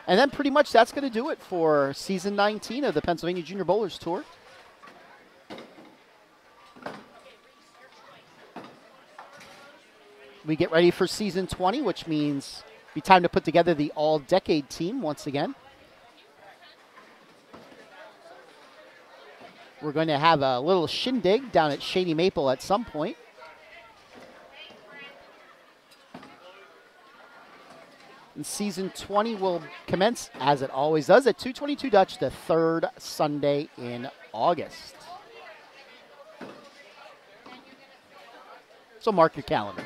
And then pretty much that's going to do it for season 19 of the Pennsylvania Junior Bowlers Tour. We get ready for season 20, which means it'll be time to put together the all-decade team once again. We're going to have a little shindig down at Shady Maple at some point. And season 20 will commence, as it always does, at 2/22 Dutch, the third Sunday in August. So mark your calendars.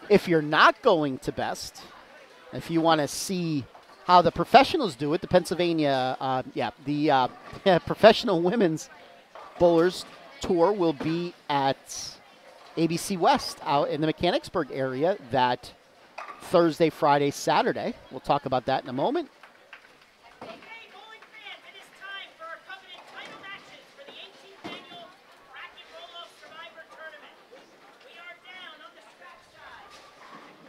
If you're not going to best, if you want to see how the professionals do it, the Pennsylvania, Professional Women's Bowlers Tour will be at ABC West out in the Mechanicsburg area that Thursday, Friday, Saturday. We'll talk about that in a moment. Okay, bowling fans, it is time for our coveted title matches for the 18th annual Bracket Roll-Off Survivor Tournament. We are down on the scratch side.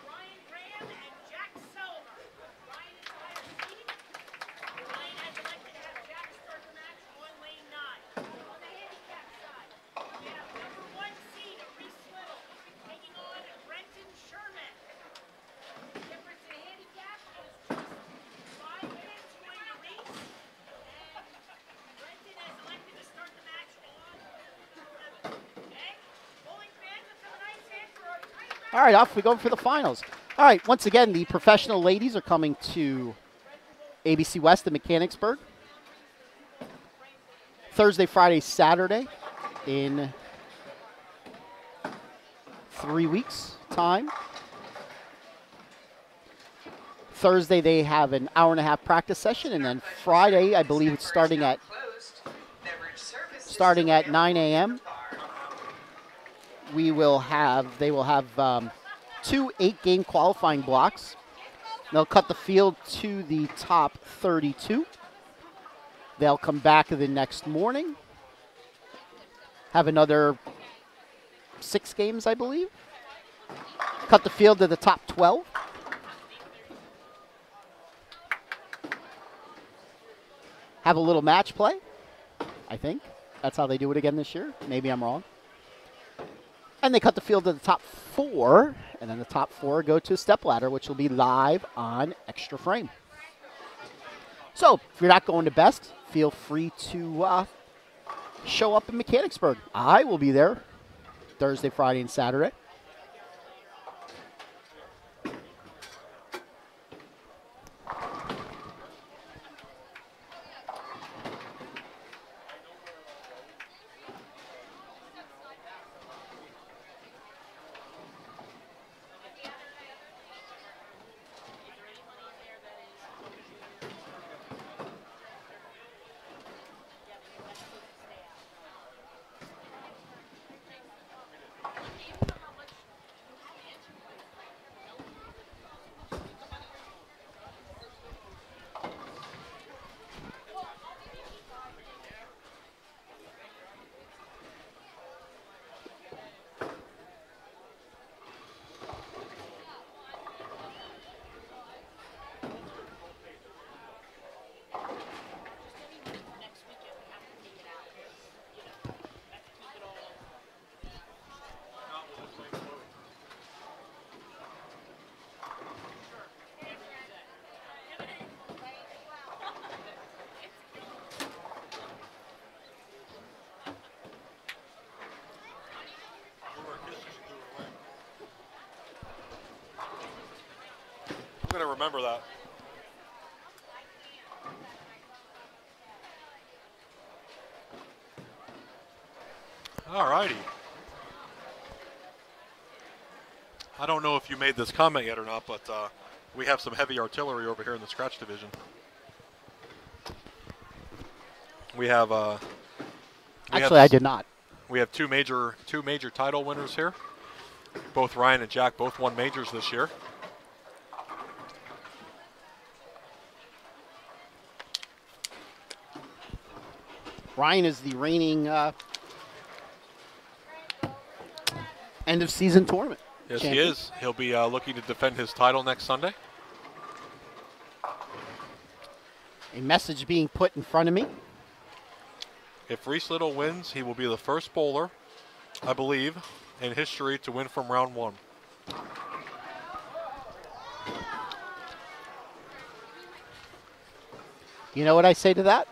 Ryan Graham and Jack Sullivan. Ryan is by our seat. Ryan has elected to have Jack start the match on lane 9. On the handicap side, we have number 1 seed, Reese Little, taking on Brenton Sherman. The difference in handicap is just 5 minutes going to Reese. And Brenton has elected to start the match on 11. Okay? Bowling fans, let's have a nice hand for our title match. All right, off we go for the finals. All right, once again, the professional ladies are coming to ABC West in Mechanicsburg. Thursday, Friday, Saturday in 3 weeks' time. Thursday, they have an hour-and-a-half practice session, and then Friday, I believe it's starting at 9 a.m. They will have 2 8-game qualifying blocks. They'll cut the field to the top 32. They'll come back the next morning, have another 6 games, I believe. Cut the field to the top 12. have a little match play, I think. That's how they do it again this year. Maybe I'm wrong. And they cut the field to the top 4, and then the top 4 go to a stepladder, which will be live on Extra Frame. So if you're not going to Best, feel free to show up in Mechanicsburg. I will be there Thursday, Friday, and Saturday. I'm going to remember that. All righty. I don't know if you made this comment yet or not, but we have some heavy artillery over here in the scratch division. We have. Actually, I did not. We have two major title winners here. Both Ryan and Jack both won majors this year. Ryan is the reigning end of season tournament Yes, champion. he is. He'll be looking to defend his title next Sunday. A message being put in front of me. If Reese Little wins, he will be the first bowler, I believe, in history to win from round 1. You know what I say to that?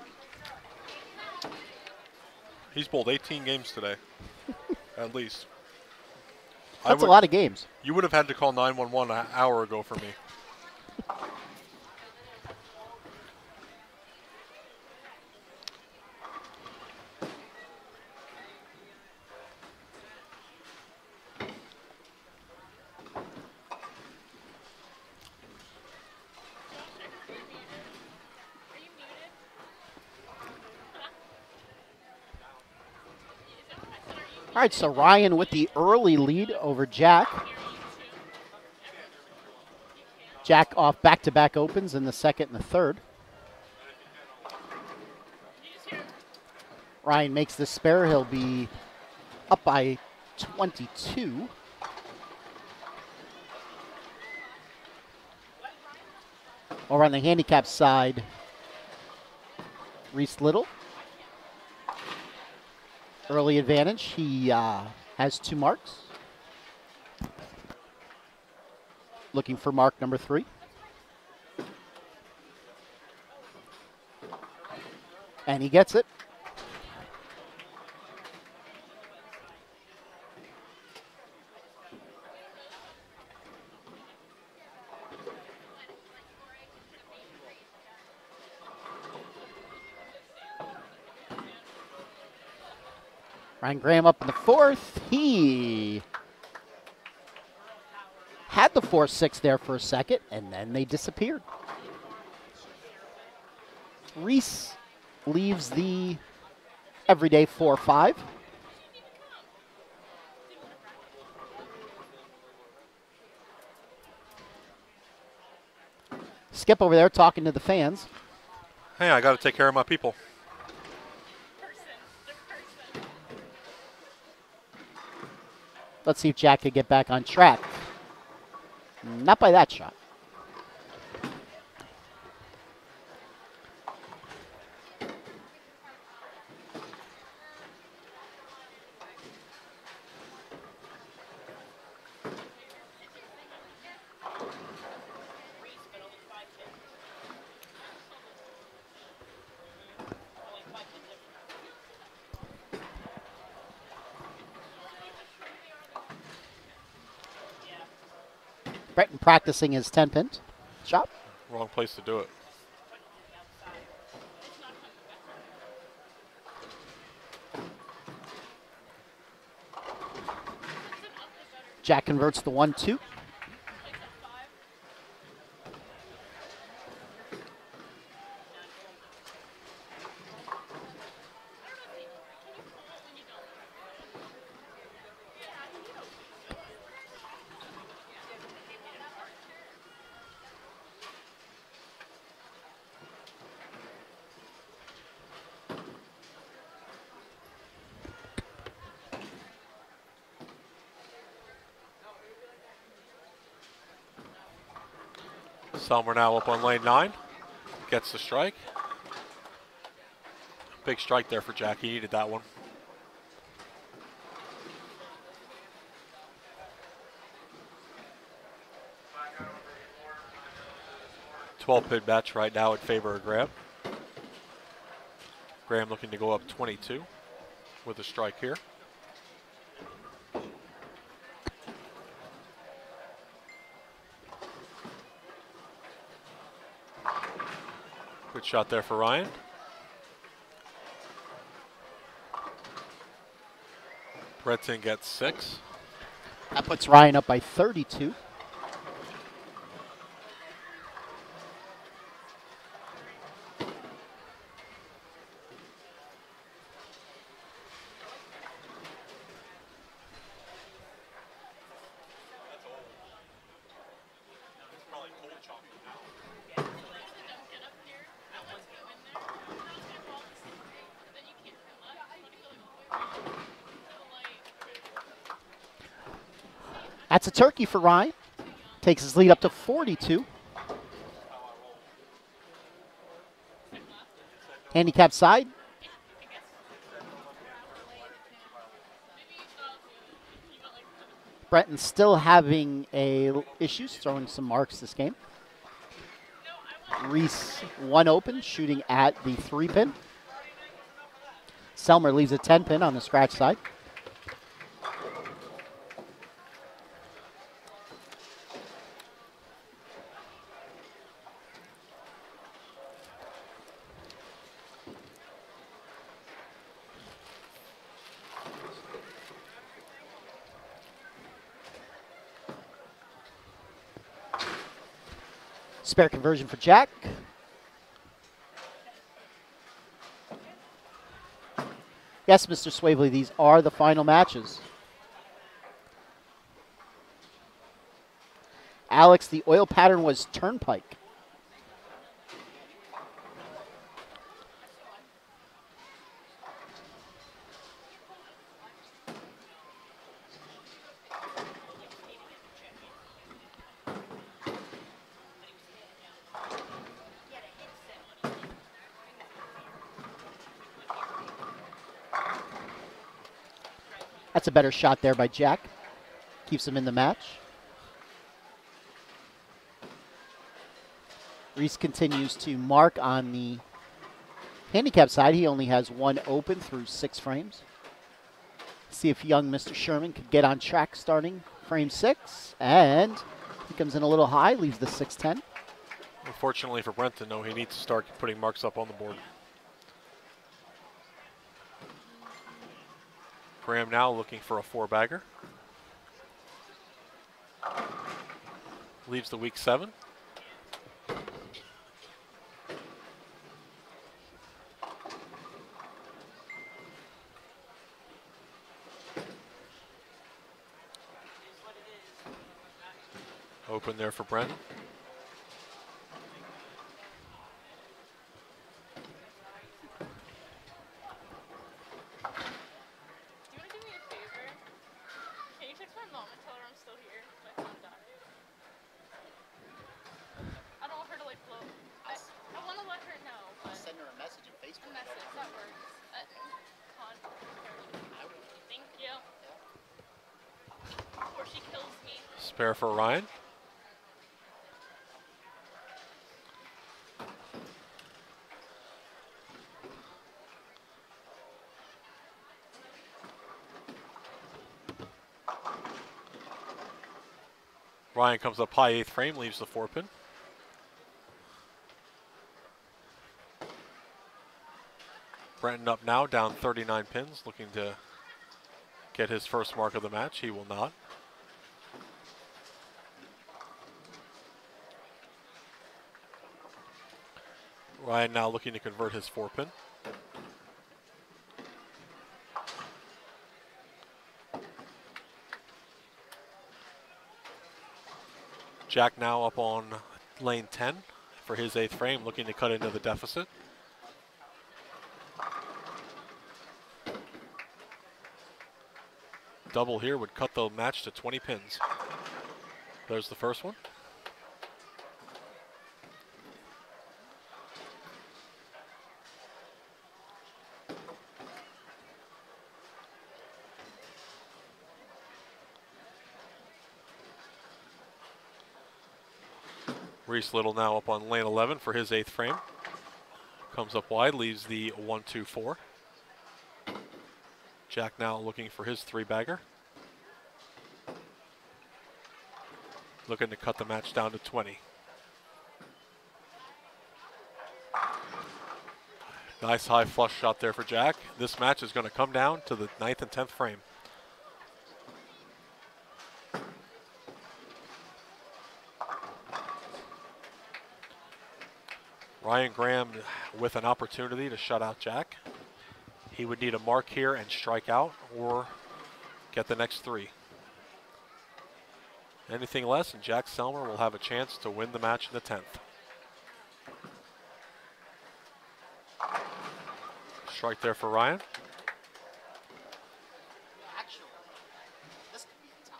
He's bowled 18 games today, at least. That's a lot of games. You would have had to call 911 an hour ago for me. All right, so Ryan with the early lead over Jack. Jack off back-to-back opens in the second and the third. Ryan makes the spare. He'll be up by 22. Over on the handicap side, Reese Little. Early advantage. He has 2 marks. Looking for mark number 3. And he gets it. Ryan Graham up in the 4th. He had the 4-6 there for a second, and then they disappeared. Reese leaves the everyday 4-5. Skip over there talking to the fans. Hey, I got to take care of my people. Let's see if Jack can get back on track. Not by that shot. Breton practicing his 10-pin shot. Wrong place to do it. Jack converts the 1-2. Selmer now up on lane 9. Gets the strike. Big strike there for Jack. He needed that one. Pin match right now in favor of Graham. Graham looking to go up 22 with a strike here. Good shot there for Ryan. Breton gets 6. That puts Ryan up by 32. That's a turkey for Ryan. Takes his lead up to 42. Handicap side. Breton still having issues throwing some marks this game. Reese 1 open, shooting at the 3-pin. Selmer leaves a 10-pin on the scratch side. Spare conversion for Jack. Yes, Mr. Swavely, these are the final matches. Alex, the oil pattern was turnpike. That's a better shot there by Jack. Keeps him in the match. Reese continues to mark on the handicap side. He only has 1 open through 6 frames. See if young Mr. Sherman could get on track starting frame 6. And he comes in a little high, leaves the 6-10. Unfortunately for Brenton, though, he needs to start putting marks up on the board. Graham now looking for a 4-bagger. Leaves the weak 7. Open there for Brenton. Spare for Ryan. Ryan comes up high, 8th frame, leaves the 4-pin. Brenton up now, down 39 pins, looking to get his first mark of the match. He will not. Ryan now looking to convert his 4-pin. Jack now up on lane 10 for his 8th frame, looking to cut into the deficit. Double here would cut the match to 20 pins. There's the first one. Reese Little now up on lane 11 for his 8th frame. Comes up wide, leaves the 1-2-4. Jack now looking for his 3-bagger. Looking to cut the match down to 20. Nice high flush shot there for Jack. This match is going to come down to the 9th and 10th frame. Ryan Graham with an opportunity to shut out Jack. He would need a mark here and strike out or get the next 3. Anything less and Jack Selmer will have a chance to win the match in the 10th. Strike there for Ryan. Actually, this could be a tie.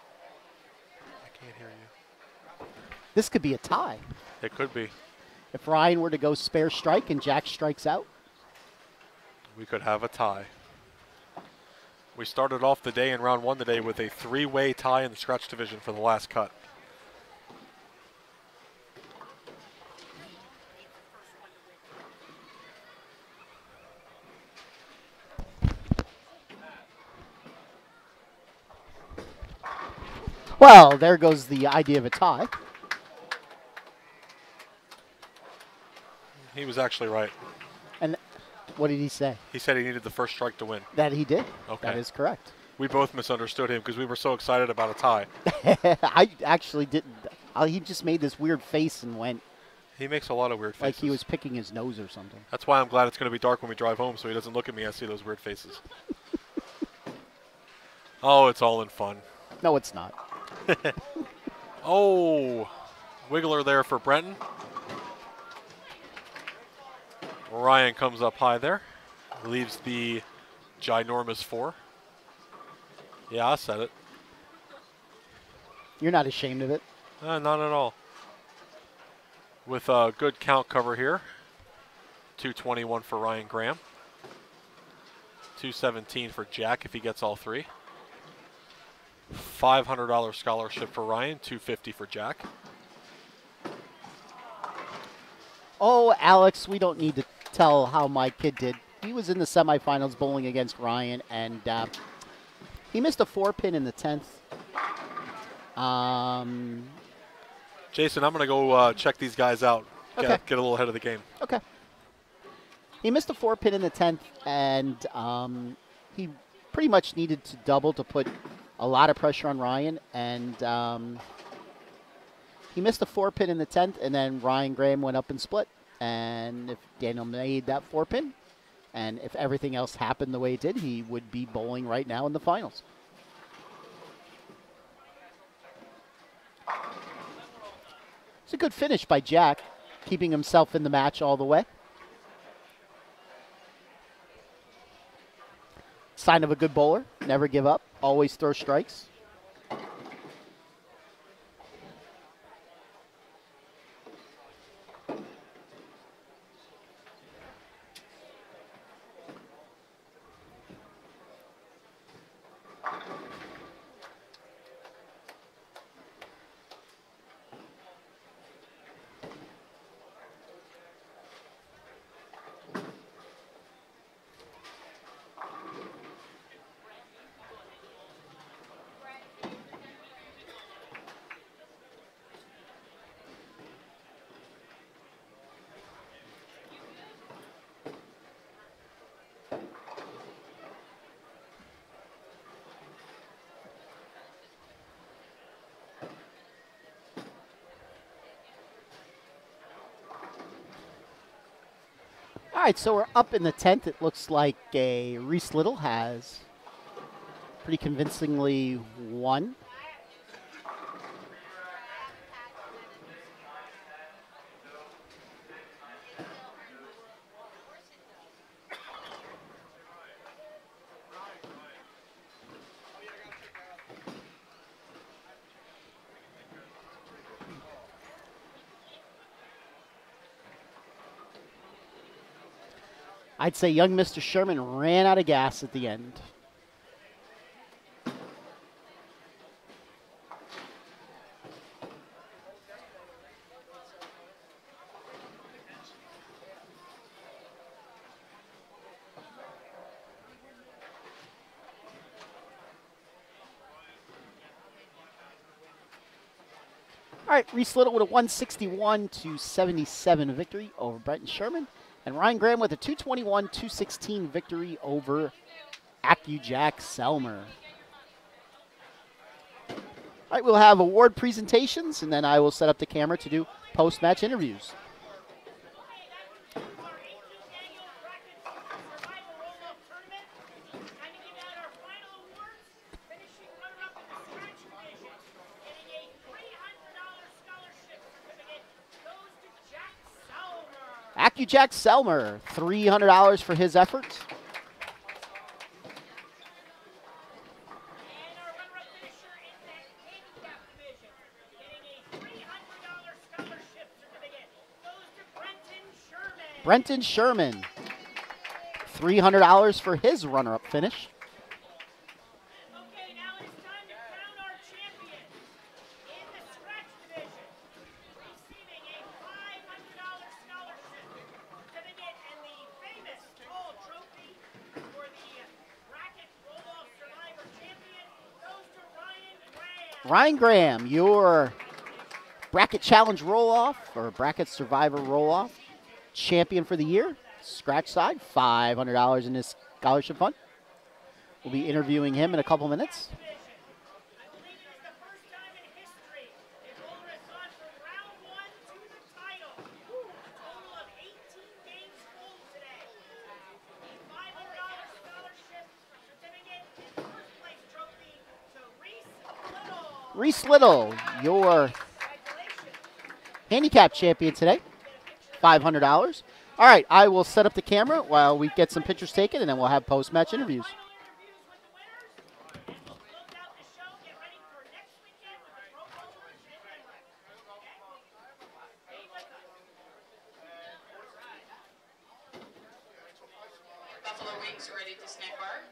I can't hear you. This could be a tie. It could be. If Ryan were to go spare strike and Jack strikes out. We could have a tie. We started off the day in round 1 today with a 3-way tie in the scratch division for the last cut. Well, there goes the idea of a tie. He was actually right. And what did he say? He said he needed the first strike to win. That he did. Okay. That is correct. We both misunderstood him because we were so excited about a tie. I actually didn't. He just made this weird face and went He makes a lot of weird faces. like he was picking his nose or something. That's why I'm glad it's going to be dark when we drive home so he doesn't look at me and I see those weird faces. Oh, it's all in fun. No, it's not. Oh, wiggler there for Brenton. Ryan comes up high there. Leaves the ginormous 4. Yeah, I said it. You're not ashamed of it. Not at all. With a good count cover here. 221 for Ryan Graham. 217 for Jack if he gets all 3. $500 scholarship for Ryan, $250 for Jack. Oh, Alex, we don't need to tell how my kid did. He was in the semifinals bowling against Ryan, and he missed a 4-pin in the 10th. Jason, I'm going to go check these guys out. Okay. Get a little ahead of the game. Okay. He missed a 4-pin in the 10th, and he pretty much needed to double to put a lot of pressure on Ryan, and he missed a 4-pin in the 10th, and then Ryan Graham went up and split. And if Daniel made that 4-pin, and if everything else happened the way it did, he would be bowling right now in the finals. It's a good finish by Jack, keeping himself in the match all the way. Sign of a good bowler. Never give up. Always throw strikes. right, so we're up in the 10th. It looks like a Reese Little has pretty convincingly won. I'd say young Mr. Sherman ran out of gas at the end. All right, Reese Little with a 161-77 victory over Brenton Sherman. And Ryan Graham with a 221-216 victory over Jack Selmer. All right, we'll have award presentations, and then I will set up the camera to do post-match interviews. Jack Selmer, $300 for his efforts. And our runner-up finisher in that handicap division, getting a $300 scholarship certificate, goes to Brenton Sherman. Brenton Sherman, $300 for his runner-up finish. Okay, now it is time to crown our champion in the scratch division, receiving a $500 scholarship certificate and the famous tall trophy for the bracket roll-off survivor champion goes to Ryan Graham. Ryan Graham, your bracket challenge roll-off or bracket survivor roll-off champion for the year. Scratch side, $500 in his scholarship fund. We'll be interviewing him in a couple minutes. I believe it is the first time in history a roller has gone from round one to the title. A total of 18 games full today. A $500 scholarship certificate and first place trophy to Reese Little. Reese Little, your Congratulations. handicap champion today, $500. All right, I will set up the camera while we get some pictures taken, and then we'll have post-match interviews. Final interviews with the winners, and we'll close out the show. Get ready for next weekend with the Pro Bowlers in Denver. Okay? Stay with us. Buffalo wings ready at the snack bar.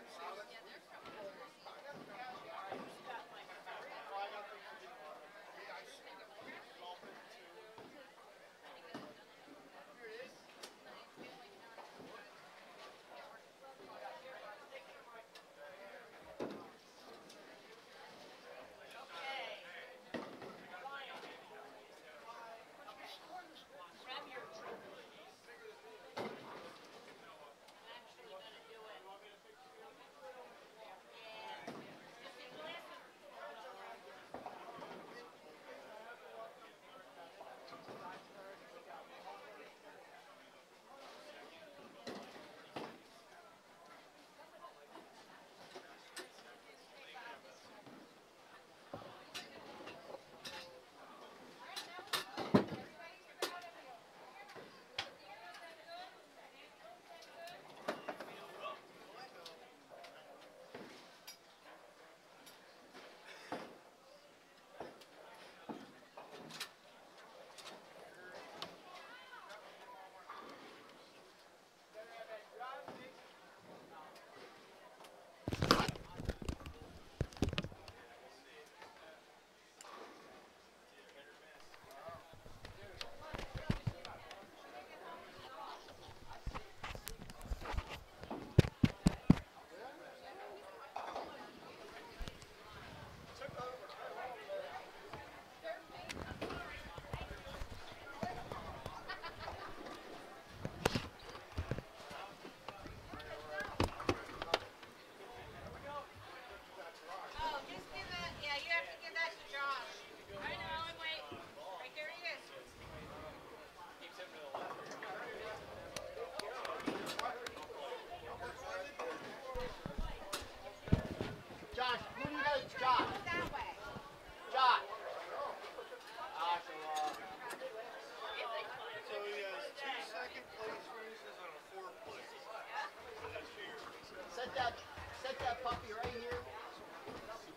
set that puppy right here.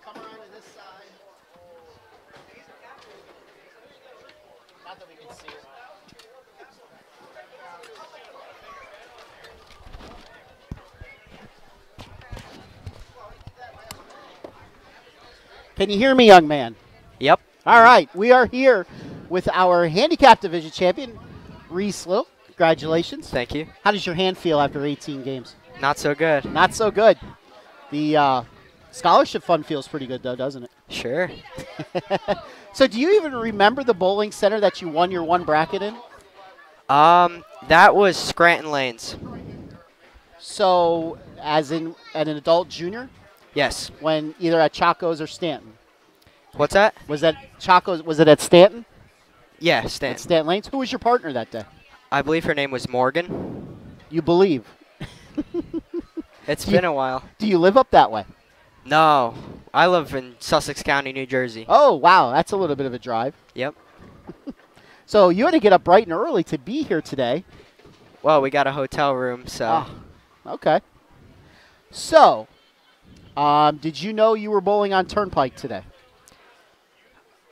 Come around to this side. Not that we can see it. Can you hear me, young man? Yep. All right, we are here with our handicap division champion, Reese Little. Congratulations. Thank you. How does your hand feel after 18 games? Not so good. Not so good. The scholarship fund feels pretty good, though, doesn't it? Sure. So do you even remember the bowling center that you won your one bracket in? That was Scranton Lanes. So as in at an adult junior? Yes. When either at Chaco's or Stanton? What's that? Was that Chaco's? Was it at Stanton? Yeah, At Stan. Stanton Lanes? Who was your partner that day? I believe her name was Morgan. You believe? It's Do been you- a while. Do you live up that way? No, I live in Sussex County, New Jersey. Oh, wow. That's a little bit of a drive. Yep. So you had to get up bright and early to be here today. Well, we got a hotel room, so. Ah, okay. So, did you know you were bowling on Turnpike today?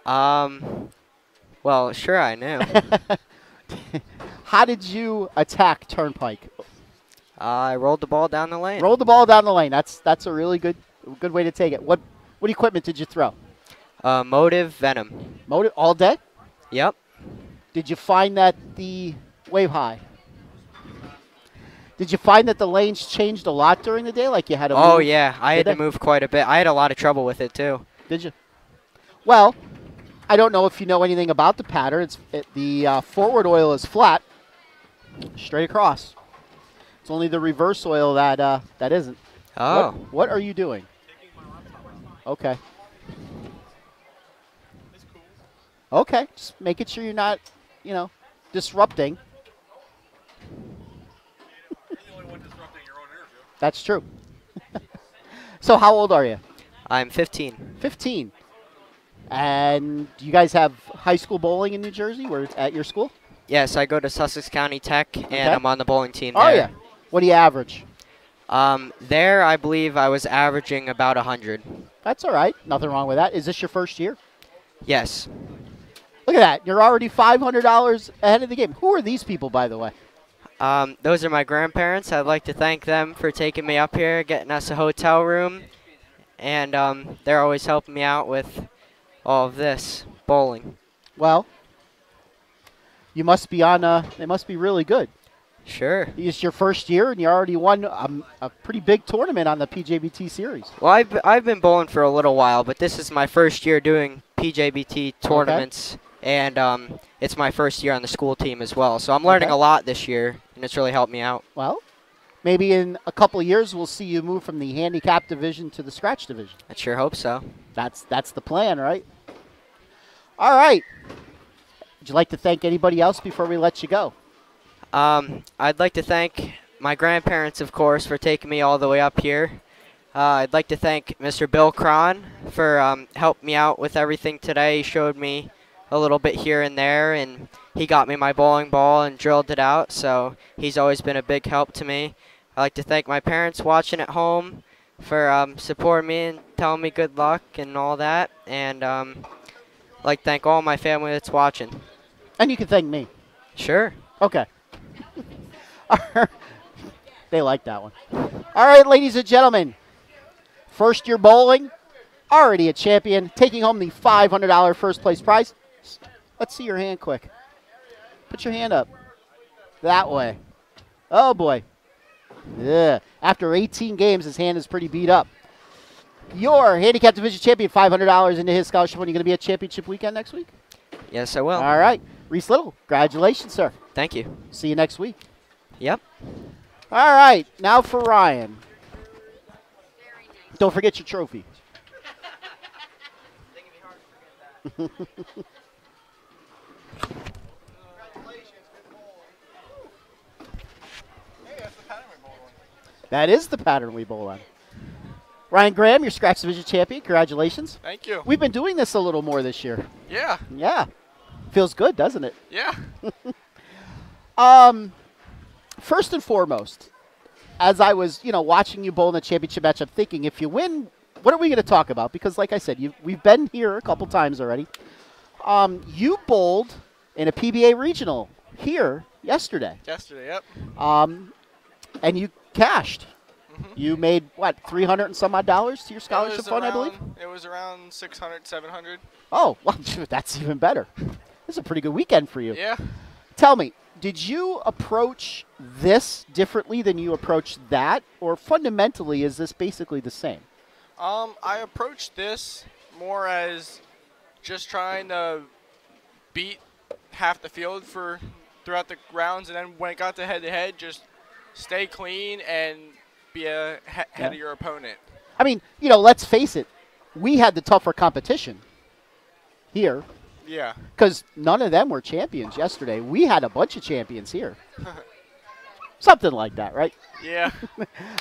Well, sure I knew. How did you attack Turnpike? I rolled the ball down the lane. Roll the ball down the lane. That's a really good way to take it. What equipment did you throw? Motive Venom. Motive all day? Yep. Did you find that the wave high? Did you find that the lanes changed a lot during the day? Like you had to Oh, move? yeah. I had Did to they? move quite a bit. I had a lot of trouble with it, too. Did you? Well, I don't know if you know anything about the pattern. The forward oil is flat, straight across. It's only the reverse oil that isn't. Oh. What are you doing? Okay. Okay, just making sure you're not, disrupting. That's true. So how old are you? I'm 15. 15. And do you guys have high school bowling in New Jersey where it's at your school? Yes, I go to Sussex County Tech, and Okay. I'm on the bowling team Oh, there. yeah. What do you average? There, I believe I was averaging about 100. That's all right. Nothing wrong with that. Is this your first year? Yes. Look at that. You're already $500 ahead of the game. Who are these people, by the way? Those are my grandparents. I'd like to thank them for taking me up here, getting us a hotel room, and they're always helping me out with all of this bowling. Well, you must be they must be really good. Sure. It's your first year, and you already won a pretty big tournament on the PJBT series. Well, I've been bowling for a little while, but this is my first year doing PJBT tournaments, and it's my first year on the school team as well. So I'm learning Okay. a lot this year, and it's really helped me out. Well, maybe in a couple of years we'll see you move from the handicap division to the scratch division. I sure hope so. That's the plan, right? All right. Would you like to thank anybody else before we let you go? I'd like to thank my grandparents, of course, for taking me all the way up here. I'd like to thank Mr. Bill Cron for helping me out with everything today. He showed me a little bit here and there, and he got me my bowling ball and drilled it out, so he's always been a big help to me. I'd like to thank my parents watching at home for supporting me and telling me good luck and all that, and I'd like to thank all my family that's watching. And you can thank me. Sure. Okay. They like that one. All right, ladies and gentlemen. First year bowling, already a champion, taking home the $500 first place prize. Let's see your hand quick. Put your hand up. That way. Oh, boy. Yeah. After 18 games, his hand is pretty beat up. Your handicap division champion, $500 into his scholarship. When are you going to be at championship weekend next week? Yes, I will. All right. Reese Little, congratulations, sir. Thank you. See you next week. Yep. All right. Now for Ryan. Don't forget your trophy. That is the pattern we bowl on. Ryan Graham, your scratch division champion. Congratulations. Thank you. We've been doing this a little more this year. Yeah. Yeah. Feels good, doesn't it? Yeah. First and foremost, as I was, watching you bowl in the championship match, I'm thinking, if you win, what are we going to talk about? Because, like I said, we've been here a couple times already. You bowled in a PBA regional here yesterday. Yesterday, yep. And you cashed. You made, what, 300 and some odd dollars to your scholarship fund, I believe? It was around 600, 700. Oh, well, that's even better. This is a pretty good weekend for you. Yeah. Tell me, did you approach this differently than you approached that? Or fundamentally, is this basically the same? I approached this more as just trying to beat half the field throughout the rounds, and then when it got to head-to-head, just stay clean and be ahead of your opponent. I mean, let's face it. We had the tougher competition here. Yeah. Because none of them were champions yesterday. We had a bunch of champions here. Something like that, right? Yeah.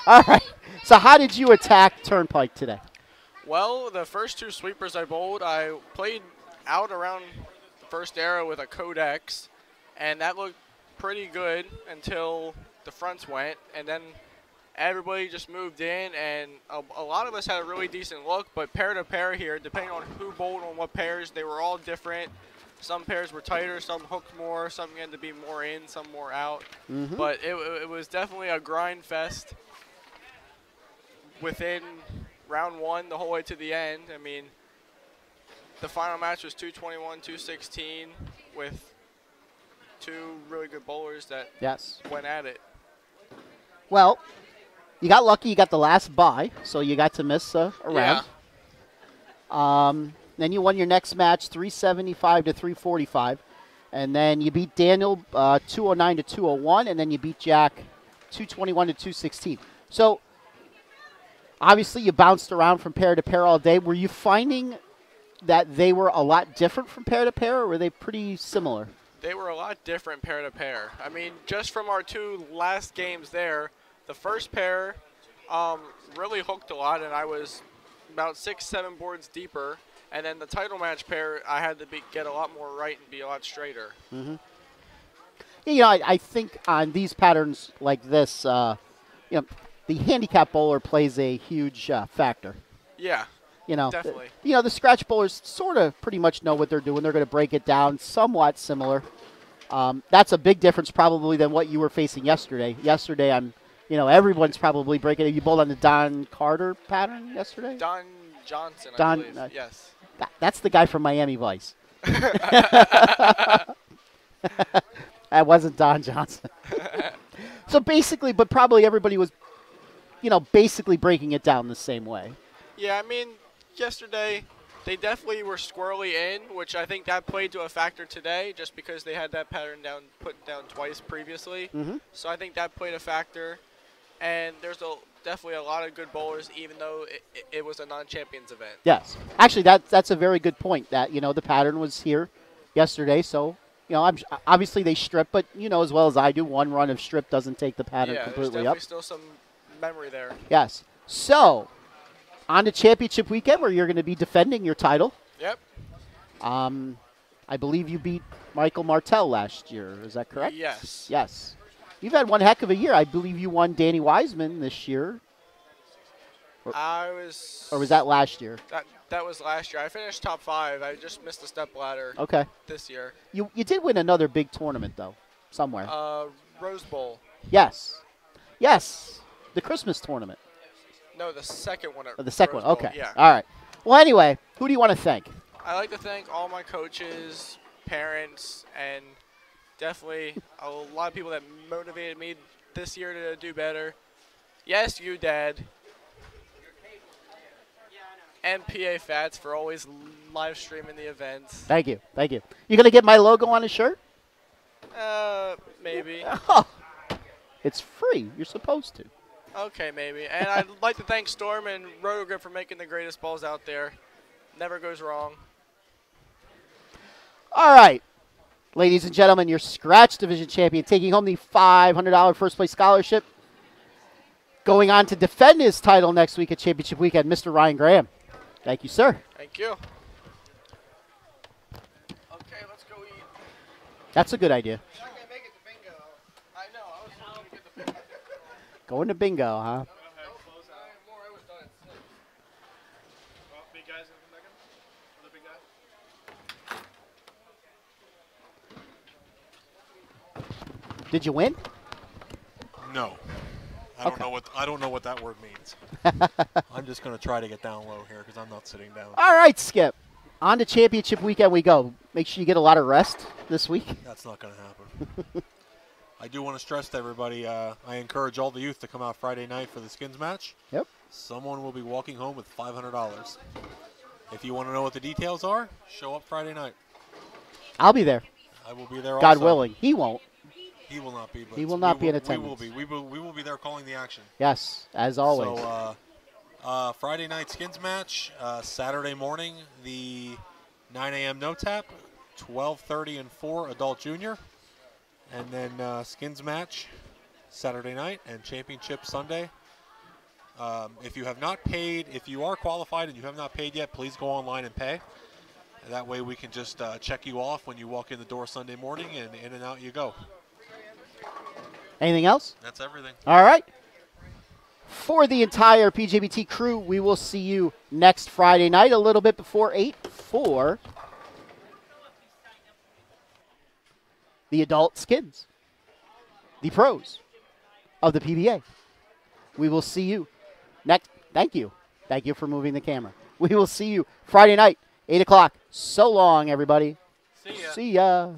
All right. So how did you attack Turnpike today? Well, the first two sweepers I bowled, I played out around the first arrow with a Codex, and that looked pretty good until the fronts went, and then everybody just moved in, and a lot of us had a really decent look, but pair to pair here, depending on who bowled on what pairs, they were all different. Some pairs were tighter, some hooked more, some had to be more in, some more out. But it was definitely a grind fest within round one the whole way to the end. I mean, the final match was 221, 216 with two really good bowlers that went at it. Well, you got lucky. You got the last bye, so you got to miss a round. Then you won your next match, 375 to 345, and then you beat Daniel 209 to 201, and then you beat Jack 221 to 216. So obviously you bounced around from pair to pair all day. Were you finding that they were a lot different from pair to pair, or were they pretty similar? They were a lot different pair to pair. I mean, just from our two last games there, the first pair really hooked a lot, and I was about 6-7 boards deeper. And then the title match pair, I had to get a lot more right and be a lot straighter. I think on these patterns like this, the handicap bowler plays a huge factor. Yeah, definitely. The scratch bowlers sort of pretty much know what they're doing. They're going to break it down somewhat similar. That's a big difference probably than what you were facing yesterday. Yesterday, everyone's probably breaking it. You bowled on the Don Carter pattern yesterday? Don Johnson, I believe. Yes. That's the guy from Miami Vice. That wasn't Don Johnson. So basically, but probably everybody was, basically breaking it down the same way. Yeah, I mean, yesterday they definitely were squirrely in, which I think that played to a factor today just because they had that pattern put down twice previously. So I think that played a factor. And there's definitely a lot of good bowlers, even though it was a non-champions event. Yes. Actually, that's a very good point, that, the pattern was here yesterday. So, obviously they strip, but, as well as I do, one run of strip doesn't take the pattern completely there's up. definitely still some memory there. Yes. So, on to championship weekend where you're going to be defending your title. Yep. I believe you beat Michael Martell last year. Is that correct? Yes. Yes. You've had one heck of a year. I believe you won Danny Wiseman this year. Or was that last year? That was last year. I finished top 5. I just missed the step ladder. Okay. This year. You did win another big tournament though, somewhere. Rose Bowl. Yes. Yes. The Christmas tournament. No, the second one. The second Rose one. Bowl. Okay. Yeah. All right. Well, anyway, who do you want to thank? I like to thank all my coaches, parents, and definitely a lot of people that motivated me this year to do better. Yes, you, Dad. And PA Fats for always live streaming the events. Thank you. Thank you. You going to get my logo on a shirt? Maybe. Oh, it's free. You're supposed to. Okay, maybe. And I'd like to thank Storm and Rotogrip for making the greatest balls out there. Never goes wrong. All right. Ladies and gentlemen, your Scratch Division champion taking home the $500 first place scholarship. Going on to defend his title next week at Championship Weekend, Mr. Ryan Graham. Thank you, sir. Thank you. Okay, let's go eat. That's a good idea. I know. I was trying to get the bingo. Going to bingo, huh? Did you win? No. Okay. I don't know what that word means. I'm just going to try to get down low here because I'm not sitting down. All right, Skip. On to championship weekend we go. Make sure you get a lot of rest this week. That's not going to happen. I do want to stress to everybody, I encourage all the youth to come out Friday night for the skins match. Yep. Someone will be walking home with $500. If you want to know what the details are, show up Friday night. I'll be there. I will be there God also. willing. He won't. He will not be. But He will not be in We attendance. will be. We will be there calling the action. Yes, as always. So, Friday night skins match. Saturday morning, the 9 a.m. no tap. 12:30 and 4 adult junior. And then skins match Saturday night and championship Sunday. If you have not paid, if you are qualified and you have not paid yet, please go online and pay. And that way we can just check you off when you walk in the door Sunday morning, and in and out you go. Anything else? That's everything. All right. For the entire PJBT crew, we will see you next Friday night, a little bit before 8 for the adult skins, the pros of the PBA. We will see you next. Thank you. Thank you for moving the camera. We will see you Friday night, 8 o'clock. So long, everybody. See ya. See ya.